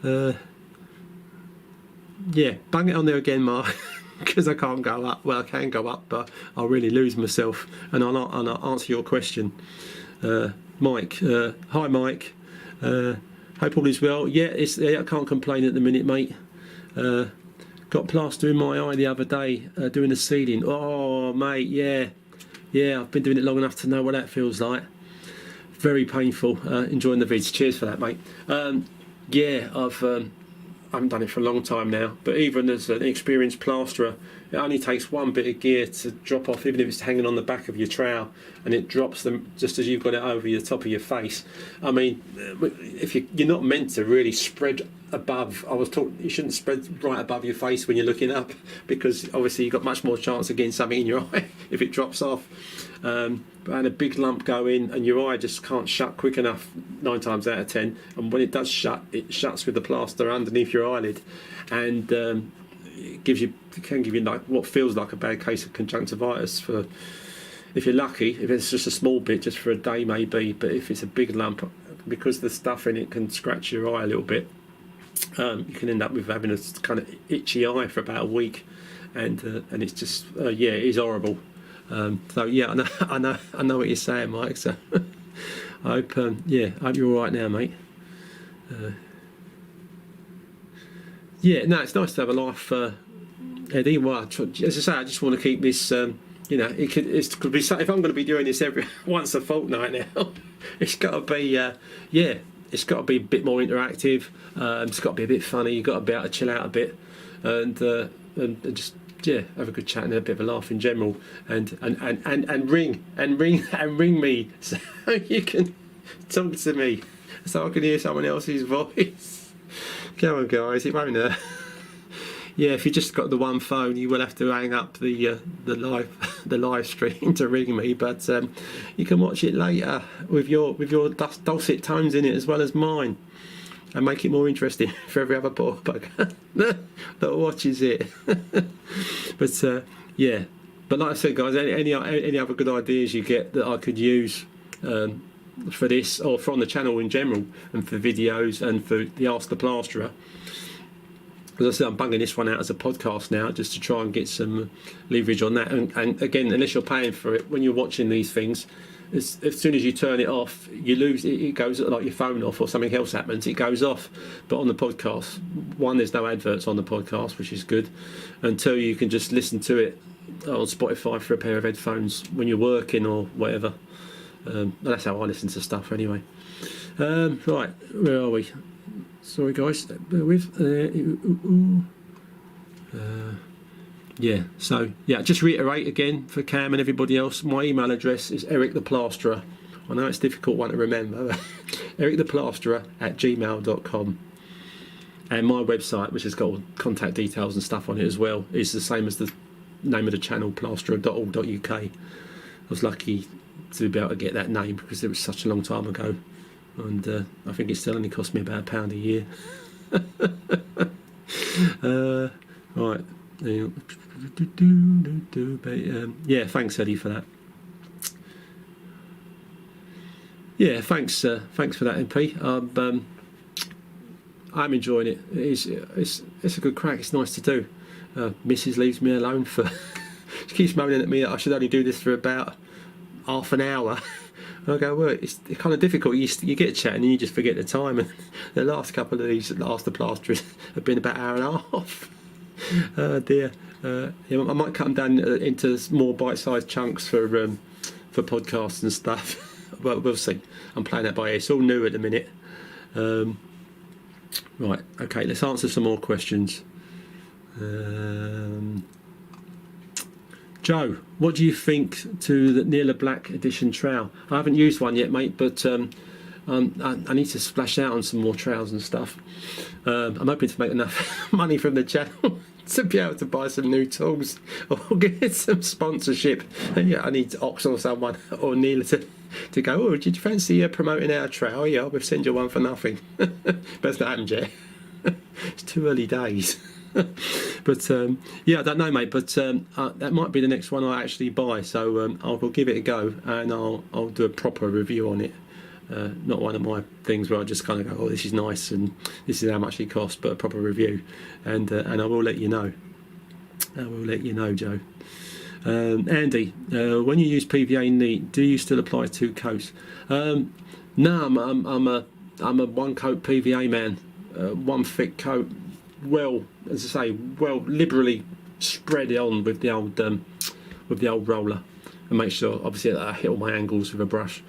Yeah, bang it on there again, Mark. Because I can't go up. Well, I can go up, but I'll really lose myself, and I'll answer your question. Mike, hi Mike. Hope all is well. Yeah, I can't complain at the minute, mate. Got plaster in my eye the other day doing the ceiling. Oh, mate, yeah, I've been doing it long enough to know what that feels like. Very painful. Enjoying the vids. Cheers for that, mate. I haven't done it for a long time now, but even as an experienced plasterer, it only takes one bit of gear to drop off, even if it's hanging on the back of your trowel, and it drops them just as you've got it over the top of your face. I mean, if you're not meant to really spread above, I was taught you shouldn't spread right above your face when you're looking up, because obviously you've got much more chance of getting something in your eye if it drops off. But I had a big lump go in, and your eye just can't shut quick enough 9 times out of 10, and when it does shut, it shuts with the plaster underneath your eyelid, and it can give you like what feels like a bad case of conjunctivitis for, if you're lucky, if it's just a small bit, just for a day maybe. But if it's a big lump, because the stuff in it can scratch your eye a little bit, you can end up with having a kind of itchy eye for about a week, and it's just it is horrible. So yeah, I know what you're saying, Mike. So I hope you're all right now, mate. It's nice to have a laugh, Eddie. Well, as I say, I just want to keep this. It could be. If I'm going to be doing this once a fortnight now, it's got to be. it's got to be a bit more interactive. It's got to be a bit funny. You've got to be able to chill out a bit, and just have a good chat and a bit of a laugh in general, and ring me so you can talk to me, so I can hear someone else's voice. Come on, guys, it won't hurt. Yeah, if you just got the one phone, you will have to hang up the live stream to ring me. But you can watch it later with your dulcet tones in it as well as mine, and make it more interesting for every other poor bugger that watches it. But but like I said, guys, any other good ideas you get that I could use for this or from the channel in general, and for videos and for the Ask the Plasterer. As I said, I'm bunging this one out as a podcast now, just to try and get some leverage on that. And again, unless you're paying for it, when you're watching these things, as soon as you turn it off, you lose it. It goes like your phone off, or something else happens, it goes off. But on the podcast, one, there's no adverts on the podcast, which is good, and two, you can just listen to it on Spotify for a pair of headphones when you're working or whatever. That's how I listen to stuff anyway. Right, where are we? Sorry guys, bear with. Just reiterate again for Cam and everybody else, my email address is Eric the Plasterer. I know it's a difficult one to remember. erictheplasterer@gmail.com. And my website, which has got all contact details and stuff on it as well, is the same as the name of the channel, plasterer.org.uk. I was lucky to be able to get that name because it was such a long time ago. And I think it still only cost me about £1 a year. Right. Thanks Eddie for that. Yeah, thanks for that, MP. I'm enjoying it. It's a good crack. It's nice to do. Mrs. leaves me alone for. She keeps moaning at me that I should only do this for about half an hour. And I go, well, it's kind of difficult. You get chatting and you just forget the time. And the last couple of these Ask the Plasterers have been about an hour and a half. Oh dear. I might cut them down into more bite-sized chunks for podcasts and stuff. Well, we'll see. I'm playing that by ear. It's all new at the minute. Right. Okay. Let's answer some more questions. Joe, what do you think to the Nearly Black Edition trowel? I haven't used one yet, mate, but I need to splash out on some more trowels and stuff. I'm hoping to make enough money from the channel to be able to buy some new tools or get some sponsorship. And I need Ox or someone or Neil to go, oh, did you fancy promoting our trowel? Yeah, we'll send you one for nothing. But it's not happened yet. It's too early days. But I don't know, mate, but that might be the next one I actually buy, so I'll give it a go and I'll do a proper review on it. Not one of my things where I just kind of go, oh, this is nice and this is how much it costs, but a proper review, and I will let you know. Joe. Andy, when you use PVA neat, do you still apply 2 coats? No, I'm a one coat PVA man, one thick coat. Well, as I say, liberally spread it on with the old roller, and make sure obviously that I hit all my angles with a brush,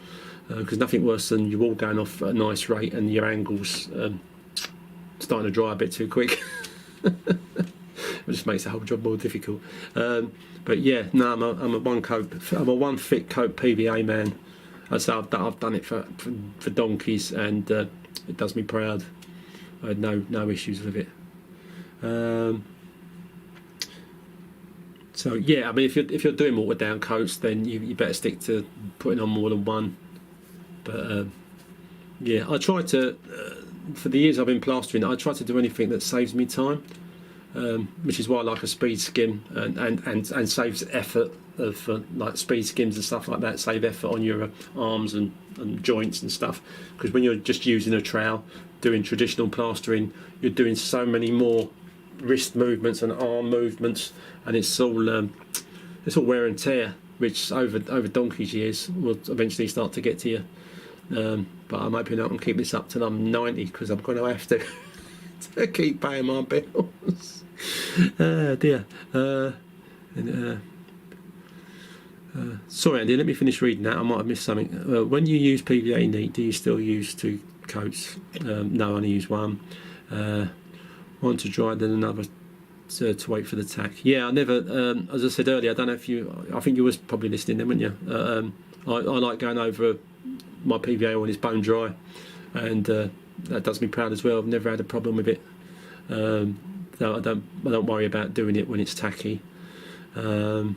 because nothing worse than you all going off at a nice rate and your angles starting to dry a bit too quick. It just makes the whole job more difficult. But yeah, no, I'm a one thick coat PVA man. I've done it for donkeys, and it does me proud. I had no issues with it. So yeah, I mean, if you're doing watered down coats, then you better stick to putting on more than one. But I try to for the years I've been plastering, I try to do anything that saves me time, which is why I like a speed skim and saves effort of like speed skims and stuff like that. Save effort on your arms and joints and stuff, because when you're just using a trowel doing traditional plastering, you're doing so many more wrist movements and arm movements, and it's all wear and tear, which over donkey's years will eventually start to get to you. But I'm hoping I can keep this up till I'm 90, because I'm going to have to keep paying my bills. Dear. Sorry, Andy, let me finish reading that. I might have missed something. When you use PVA neat, do you still use 2 coats. No, I only use one. One to dry, then another to wait for the tack. Yeah, I never, as I said earlier, I don't know if I think you was probably listening then, weren't you? I like going over my PVA when it's bone dry, and that does me proud as well. I've never had a problem with it. So I don't worry about doing it when it's tacky. And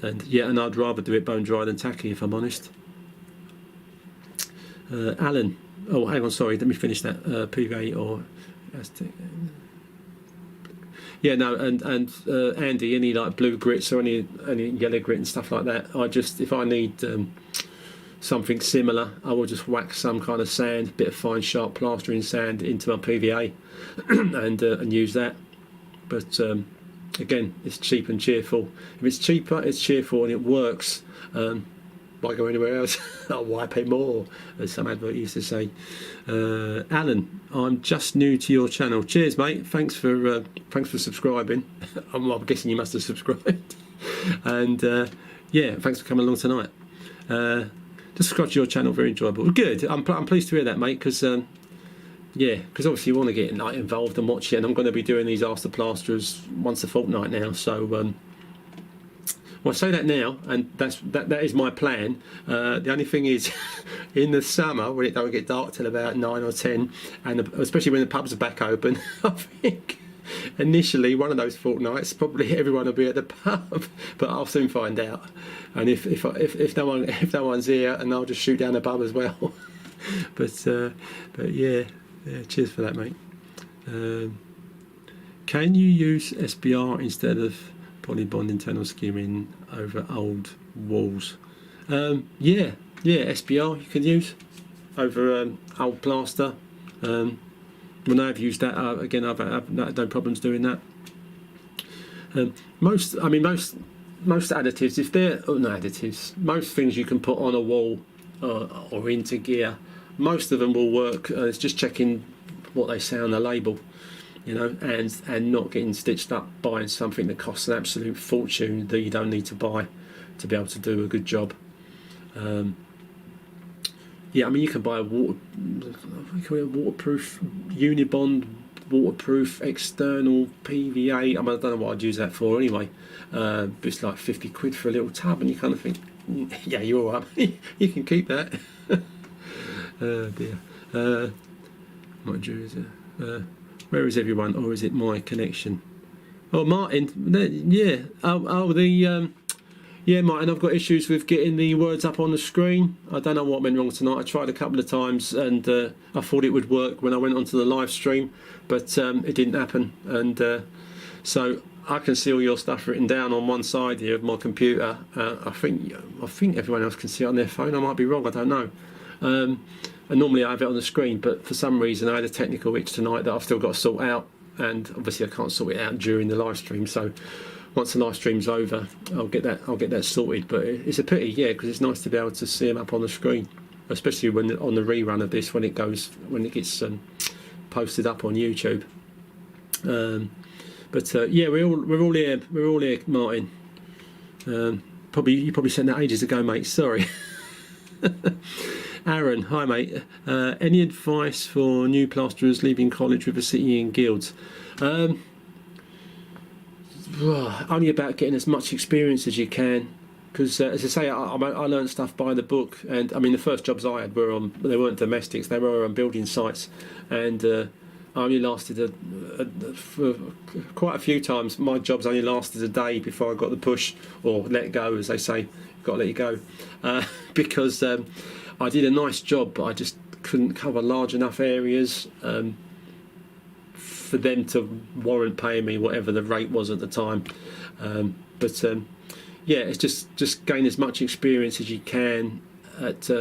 I'd rather do it bone dry than tacky, if I'm honest. Alan, oh hang on, sorry, let me finish that. PVA or and Andy, any like blue grits or any yellow grit and stuff like that, if I need something similar, I will just whack some kind of sand, bit of fine sharp plastering sand into my PVA and use that. But again, it's cheap and cheerful. If it's cheaper, it's cheerful, and it works. Why go anywhere else? Why pay more, as some advert used to say. Alan, I'm just new to your channel. Cheers, mate. Thanks for subscribing. I'm guessing you must have subscribed. And thanks for coming along tonight. Just subscribe to your channel. Very enjoyable. Good. I'm pleased to hear that, mate. Because obviously you want to get involved and watch it. And I'm going to be doing these Ask the Plasterers once a fortnight now. So. Well, I say that now, and that is my plan. The only thing is, in the summer, when it don't get dark till about 9 or 10, and especially when the pubs are back open, I think initially one of those fortnights probably everyone will be at the pub, but I'll soon find out. And if no one's here, and I'll just shoot down the pub as well. but yeah, cheers for that, mate. Can you use SBR instead of polybond internal skimming over old walls? Yeah, SBR you can use over old plaster. When I've used that, again, I've no problems doing that. Most additives, if they're not additives, most things you can put on a wall or into gear, most of them will work. It's just checking what they say on the label. And not getting stitched up buying something that costs an absolute fortune that you don't need to buy to be able to do a good job. You can buy a waterproof Unibond, waterproof external PVA. I don't know what I'd use that for anyway. But it's like 50 quid for a little tub, and you kind of think, yeah, you're all right. You can keep that. Dear. What is it? Where is everyone, or is it my connection? Oh, Martin, yeah. Martin, I've got issues with getting the words up on the screen. I don't know what went wrong tonight. I tried a couple of times, and I thought it would work when I went onto the live stream, but it didn't happen. And so I can see all your stuff written down on one side here of my computer. I think everyone else can see it on their phone. I might be wrong. I don't know. And normally I have it on the screen, but for some reason I had a technical glitch tonight that I've still got to sort out, and obviously I can't sort it out during the live stream. So once the live stream's over, I'll get that sorted. But it's a pity, yeah, because it's nice to be able to see them up on the screen, especially when on the rerun of this when it gets posted up on YouTube. We're all here, Martin. You probably sent that ages ago, mate. Sorry. Aaron, hi mate. Any advice for new plasterers leaving college with a city in guilds? Only about getting as much experience as you can, because as I say, I learned stuff by the book, and I mean the first jobs I had they weren't domestics, they were on building sites, and I only lasted for quite a few times. My jobs only lasted a day before I got the push, or let go, as they say. Got to let you go, because I did a nice job, but I just couldn't cover large enough areas for them to warrant paying me whatever the rate was at the time. It's just gain as much experience as you can at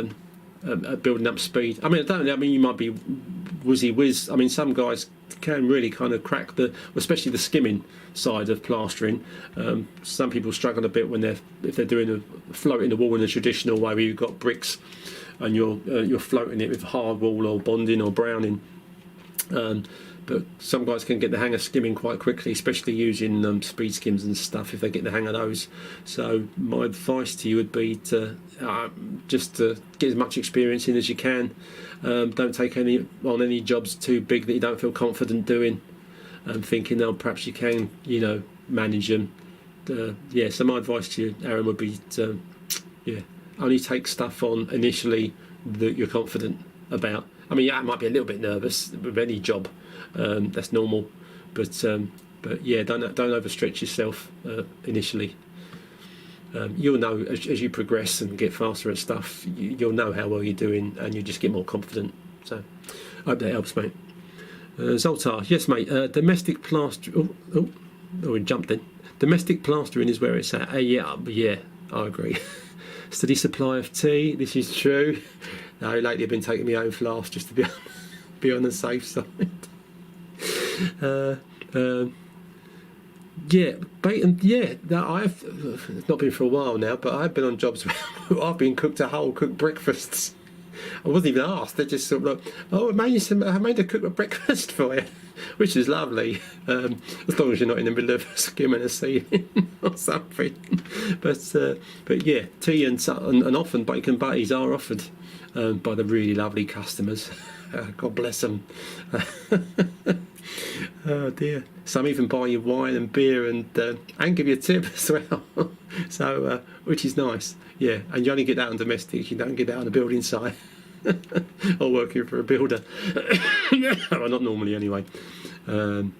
building up speed. I mean, you might be whizzy whiz. I mean, some guys can really kind of crack especially the skimming side of plastering. Some people struggle a bit if they're doing a floating the wall in a traditional way, where you've got bricks and you're floating it with hard wall or bonding or browning. but some guys can get the hang of skimming quite quickly, especially using speed skims and stuff if they get the hang of those. So my advice to you would be to just to get as much experience in as you can. Don't take on any jobs too big that you don't feel confident doing, thinking perhaps you can manage them. So my advice to you, Aaron, would be to only take stuff on initially that you're confident about. I mean, I might be a little bit nervous with any job, that's normal, but don't overstretch yourself initially. You'll know as you progress and get faster at stuff, you'll know how well you're doing, and you just get more confident. So I hope that helps, mate. Zoltar, yes, mate. Domestic plaster. We jumped in. Domestic plastering is where it's at. Yeah, I agree. Steady supply of tea. This is true. No, lately I've been taking my own flask just to be on the safe side. I've it's not been for a while now, but I've been on jobs where I've been cooked breakfasts. I wasn't even asked. They just sort of like, I made a cooked breakfast for you, which is lovely, as long as you're not in the middle of skimming a ceiling or something. But yeah, tea and often bacon butties are offered by the really lovely customers. God bless them. Oh dear. Some even buy you wine and beer and give you a tip as well. So which is nice. Yeah, and you only get that on domestics. You don't get that on a building site or working for a builder. Well, not normally anyway. Dale,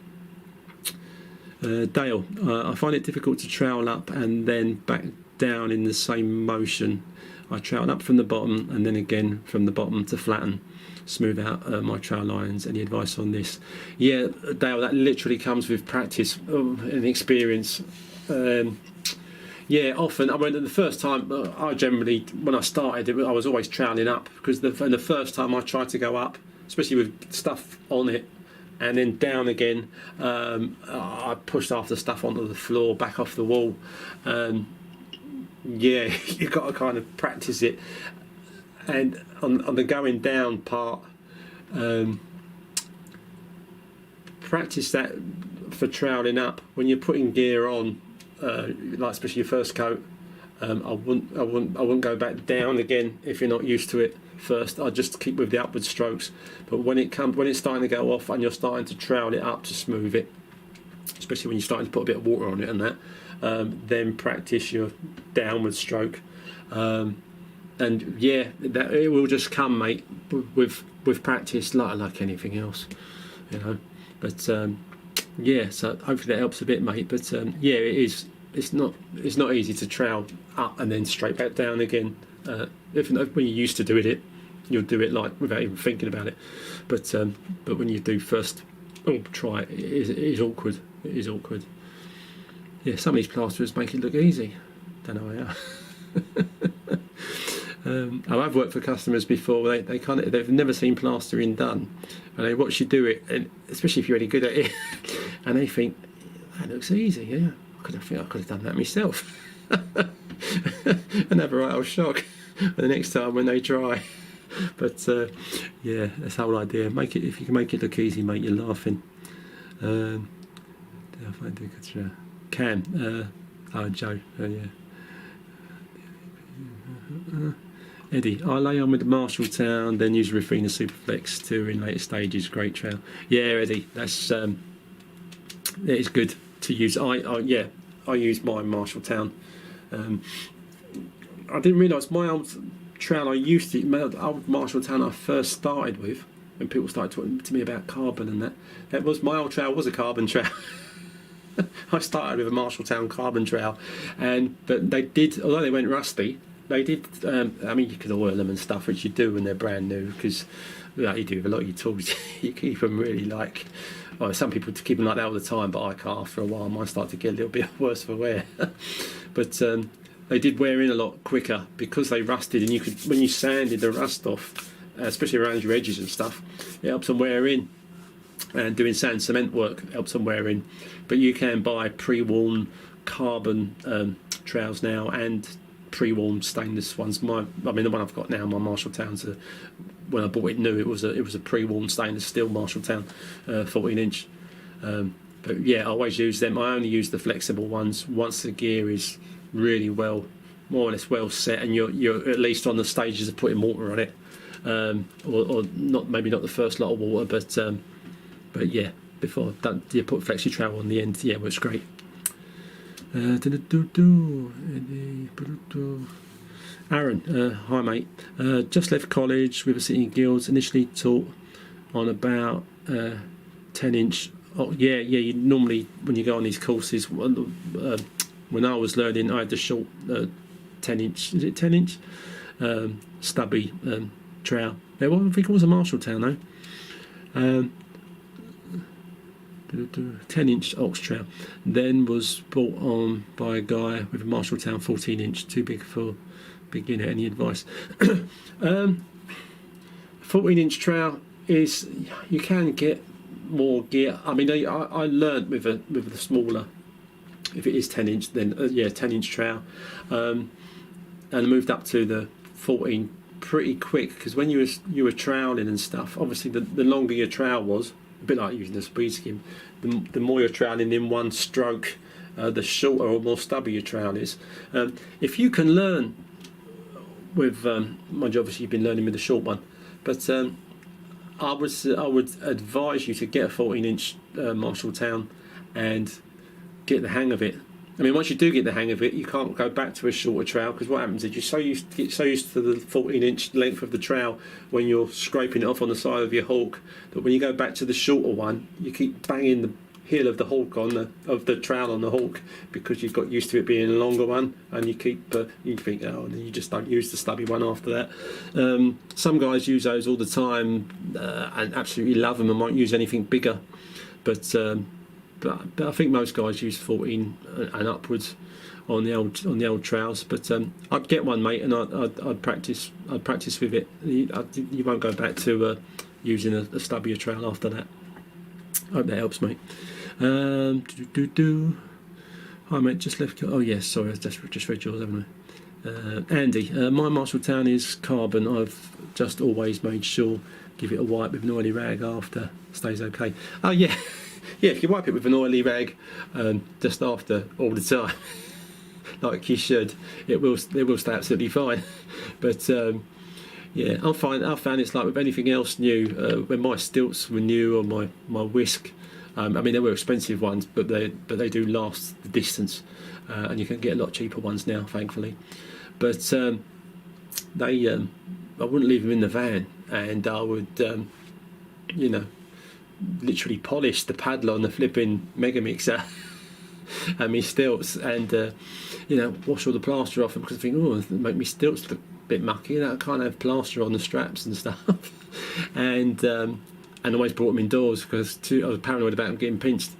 I find it difficult to trowel up and then back down in the same motion. I trowel up from the bottom and then again from the bottom to flatten, smooth out my trowel lines. Any advice on this? Yeah, Dale, that literally comes with practice and experience. Often. I mean, the first time when I started, I was always troweling up, because the first time I tried to go up, especially with stuff on it, and then down again, I pushed half the stuff onto the floor, back off the wall. You've got to kind of practice it. And on the going down part, practice that for troweling up. When you're putting gear on, like especially your first coat, I wouldn't go back down again if you're not used to it first. I'd just keep with the upward strokes. But when it's starting to go off and you're starting to trowel it up to smooth it, especially when you're starting to put a bit of water on it and that, then practice your downward stroke. And that it will just come, mate, with practice, like anything else, But so hopefully that helps a bit, mate. But it is. It's not easy to trowel up and then straight back down again. When you're used to doing it, you'll do it like without even thinking about it. But when you do first, try it. It is awkward. It is awkward. Yeah, some of these plasterers make it look easy. Don't know how. I've worked for customers before. They've never seen plastering done, and they watch you do it, and especially if you're really good at it, and they think that looks easy. Yeah, I could have done that myself, and have a right old shock the next time when they try. But that's the whole idea. If you can make it look easy, mate, you're laughing. Cam, Joe, Eddie, I lay on with the Marshalltown, then use Rafina Superflex too in later stages. Great trail. Yeah, Eddie, that's it is good to use. I use my Marshalltown. I didn't realise my old trail my old Marshalltown I first started with, when people started talking to me about carbon and that was my old trail was a carbon trail. I started with a Marshalltown carbon trail, but they did, although they went rusty, they did. You can oil them and stuff, which you do when they're brand new, because you do with a lot of your tools. You keep them really some people keep them like that all the time, but I can't. After a while, mine start to get a little bit worse for wear. But they did wear in a lot quicker because they rusted, and when you sanded the rust off, especially around your edges and stuff, it helps them wear in. And doing sand cement work helps them wear in. But you can buy pre-worn carbon trowels now and pre-worn stainless ones. The one I've got now, my Marshalltown's when I bought it new, it was a pre-worn stainless steel Marshalltown 14-inch. But yeah, I always use them. I only use the flexible ones once the gear is really more or less well set, and you're at least on the stages of putting water on it, or not, maybe not the first lot of water, but yeah, before that you put flexi trowel on the end. Yeah, works great. Aaron, hi mate. Just left college with a City Guilds. Initially taught on about 10-inch. Oh yeah. You normally, when you go on these courses, when I was learning, I had the short 10-inch. Is it 10-inch? Stubby trowel. I think it was a Marshalltown though. 10-inch ox trowel. Then was bought on by a guy with a Marshalltown 14-inch. Too big for beginner. Any advice? 14-inch trowel is, you can get more gear. I mean, I learned with the smaller. If it is 10-inch, then 10-inch trowel, and I moved up to the 14 pretty quick, because when you were troweling and stuff, obviously the longer your trowel was, a bit like using a speed skim, the more you're troweling in one stroke, the shorter or more stubby your trowel is. If you can learn with, mind you, obviously you've been learning with the short one, but I would advise you to get a 14-inch Marshalltown and get the hang of it. I mean, once you do get the hang of it, you can't go back to a shorter trowel, because what happens is you get so used to the 14-inch length of the trowel when you're scraping it off on the side of your hawk, that when you go back to the shorter one, you keep banging the heel of the hawk of the trowel on the hawk, because you've got used to it being a longer one, and you think, oh, and then you just don't use the stubby one after that. Some guys use those all the time and absolutely love them and won't use anything bigger, but I think most guys use 14 and upwards on the old trowels. But I'd get one, mate, and I'd practice with it. You won't go back to using a stubbier trowel after that. I hope that helps, mate. Hi, mate. Just left. Oh yes, sorry, I just read yours, haven't I? Andy, my Marshalltown is carbon. I've just always made sure give it a wipe with an oily rag after. Stays okay. Oh yeah. Yeah, if you wipe it with an oily rag just after all the time, like you should, it will stay absolutely fine. But yeah, I found it's like with anything else new. When my stilts were new, or my whisk, I mean they were expensive ones, but they do last the distance, and you can get a lot cheaper ones now, thankfully. But I wouldn't leave them in the van, and I would, literally polish the paddle on the flipping mega mixer and me stilts, and wash all the plaster off them, because I think, oh, it'll make me stilts look a bit mucky. I can't have plaster on the straps and stuff. and always brought them indoors, because I was paranoid about them getting pinched,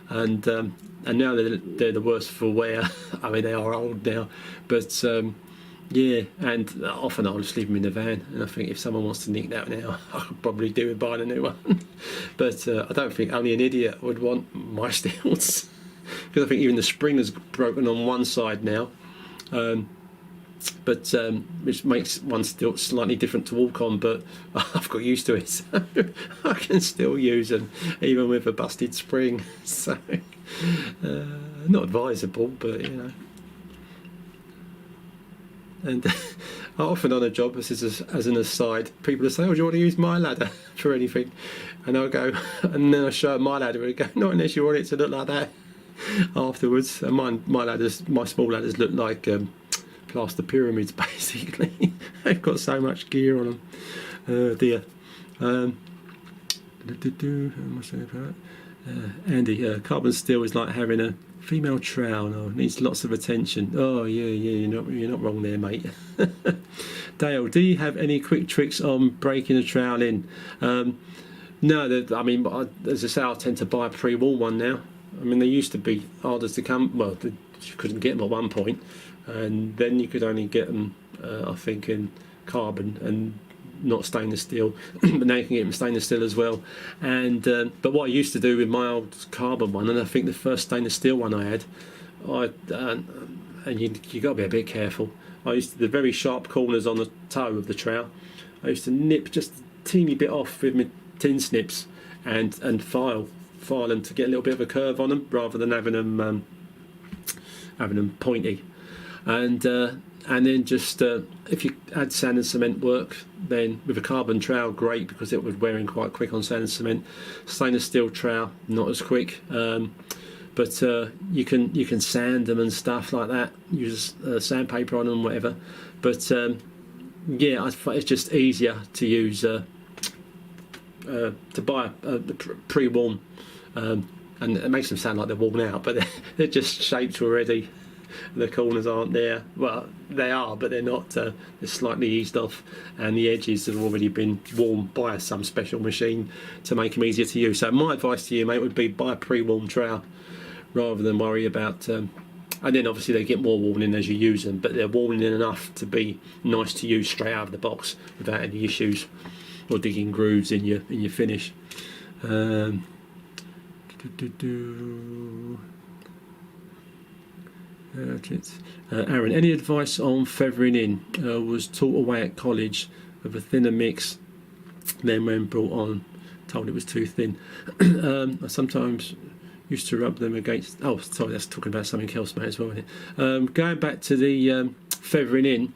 and now they're the worst for wear. I mean, they are old now, but yeah, and often I'll just leave them in the van, and I think if someone wants to nick that now, I could probably do with buying a new one. But I don't think only an idiot would want my stilts, because I think even the spring is broken on one side now, which makes one stilt slightly different to walk on, but I've got used to it, so I can still use them even with a busted spring. So not advisable, but And often on a job, this is as an aside, people will say, oh, do you want to use my ladder for anything? And I'll go, and then I show my ladder and go, not unless you want it to look like that afterwards. And my small ladders look like plaster pyramids, basically. They've got so much gear on them. Dear. Andy, carbon steel is like having a female trowel. No, needs lots of attention. Oh yeah, you're not wrong there, mate. Dale, do you have any quick tricks on breaking a trowel in? No, I mean, as I say, I tend to buy a pre-worn one now. I mean, they used to be harder to come. Well, you couldn't get them at one point, and then you could only get them, I think, in carbon and not stainless steel. But now you can get them in stainless steel as well. And but what I used to do with my old carbon one, and I think the first stainless steel one I had, and you got to be a bit careful. I used the very sharp corners on the toe of the trowel. I used to nip just a teeny bit off with my tin snips and file them to get a little bit of a curve on them rather than having them pointy. And then just if you add sand and cement work, then with a carbon trowel, great, because it would wear in quite quick on sand and cement. Stainless steel trowel, not as quick, but you can sand them and stuff like that. Use sandpaper on them, whatever. But yeah, it's just easier to use to buy a pre-worn, and it makes them sound like they're worn out, but they're just shaped already. The corners aren't there. Well, they are, but they're not. They're slightly eased off, and the edges have already been worn by some special machine to make them easier to use. So my advice to you, mate, would be buy a pre-worn trowel rather than worry about. And then obviously they get more worn in as you use them, but they're worn in enough to be nice to use straight out of the box without any issues or digging grooves in your finish. Aaron, any advice on feathering in? Was taught away at college with a thinner mix, then when brought on told it was too thin. I sometimes used to rub them against, oh sorry, that's talking about something else, mate, as well, isn't it? Going back to the feathering in,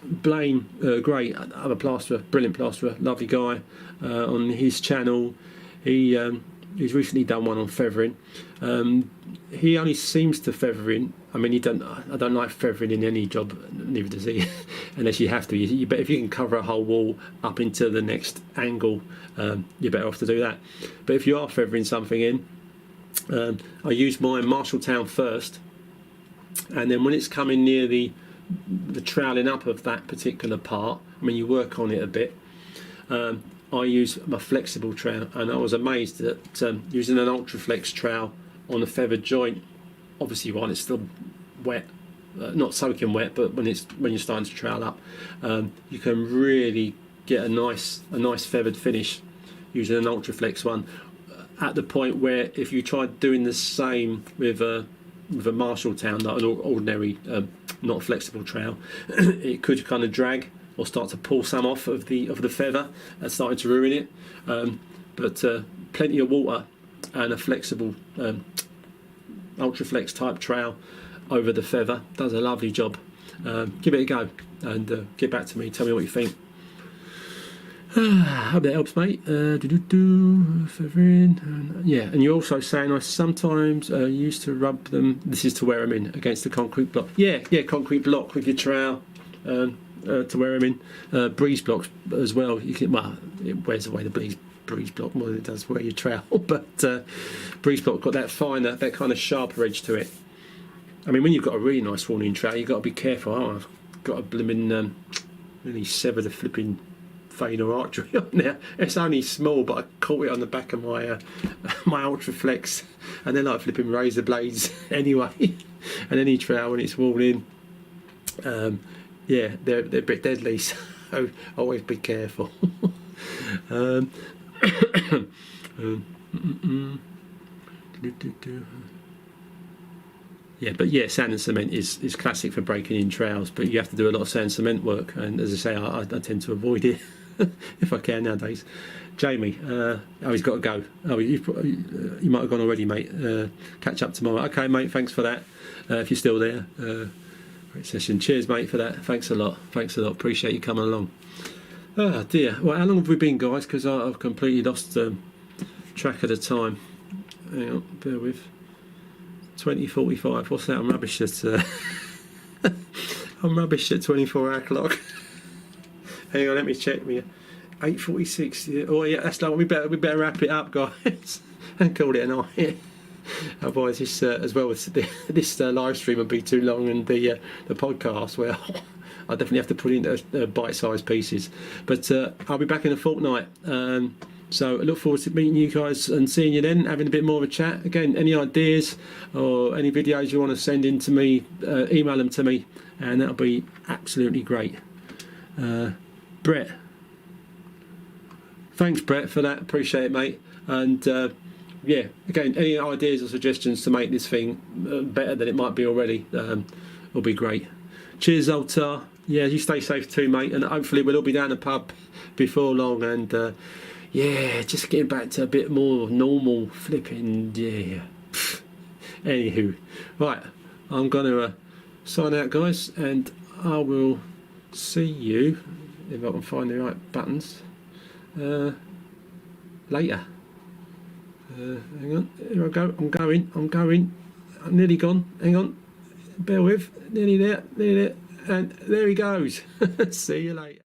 Blaine, great, other plasterer, brilliant plasterer, lovely guy, on his channel. He's recently done one on feathering. He only seems to feather in. I mean, I don't like feathering in any job, neither does he, unless you have to. But if you can cover a whole wall up into the next angle, you're better off to do that. But if you are feathering something in, I use my Marshalltown first, and then when it's coming near the troweling up of that particular part, I mean, you work on it a bit. I use my flexible trowel, and I was amazed that using an Ultraflex trowel on a feathered joint, obviously while it's still wet, not soaking wet, but when you're starting to trowel up, you can really get a nice feathered finish using an Ultraflex one. At the point where if you tried doing the same with a Marshalltown, like an ordinary not flexible trowel, it could kind of drag or start to pull some off of the feather and starting to ruin it. But plenty of water and a flexible Ultraflex type trowel over the feather does a lovely job. Give it a go and get back to me. Tell me what you think. Hope that helps, mate. Feathering. Yeah, and you're also saying I sometimes used to rub them. This is to wear them in against the concrete block. Yeah, concrete block with your trowel. To wear them in, breeze blocks as well. You can, well, it wears away the breeze block more than it does wear your trowel, but breeze block got that finer, that kind of sharper edge to it. I mean, when you've got a really nice worn-in trowel, you've got to be careful. Oh, I've got a blimmin' really sever the flipping vein or artery on there. It's only small, but I caught it on the back of my my Ultraflex, and they're like flipping razor blades anyway. And any trowel when it's worn in. Yeah, they're a bit deadly, so always be careful. Yeah, but yeah, sand and cement is classic for breaking in trowels, but you have to do a lot of sand and cement work, and as I say, I tend to avoid it if I can nowadays. Jamie, he's got to go. Oh, you might have gone already, mate. Catch up tomorrow. Okay, mate, thanks for that. If you're still there. Great session. Cheers, mate, for that. Thanks a lot. Appreciate you coming along. Oh dear. Well, how long have we been, guys? Because I've completely lost track of the time. Hang on, bear with. 20:45. What's that? I'm rubbish at. I'm rubbish at 24-hour clock. Hang on, let me check me. 8:46. Yeah. Oh yeah, that's long. We better wrap it up, guys, and call it a night. Otherwise, this as well as this live stream would be too long, and the podcast, well, I definitely have to put in bite-sized pieces. But I'll be back in a fortnight. So I look forward to meeting you guys and seeing you then, having a bit more of a chat. Again, any ideas or any videos you want to send in to me, email them to me, and that'll be absolutely great. Brett, thanks, Brett, for that. Appreciate it, mate. And yeah, again, any ideas or suggestions to make this thing better than it might be already will be great. Cheers, Altar. Yeah, you stay safe too, mate, and hopefully we'll all be down the pub before long. And just getting back to a bit more normal flipping. Yeah. Anywho, right, I'm gonna sign out, guys, and I will see you if I can find the right buttons later. Hang on, here I go. I'm going. I'm nearly gone. Hang on, bear with. Nearly there. And there he goes. See you later.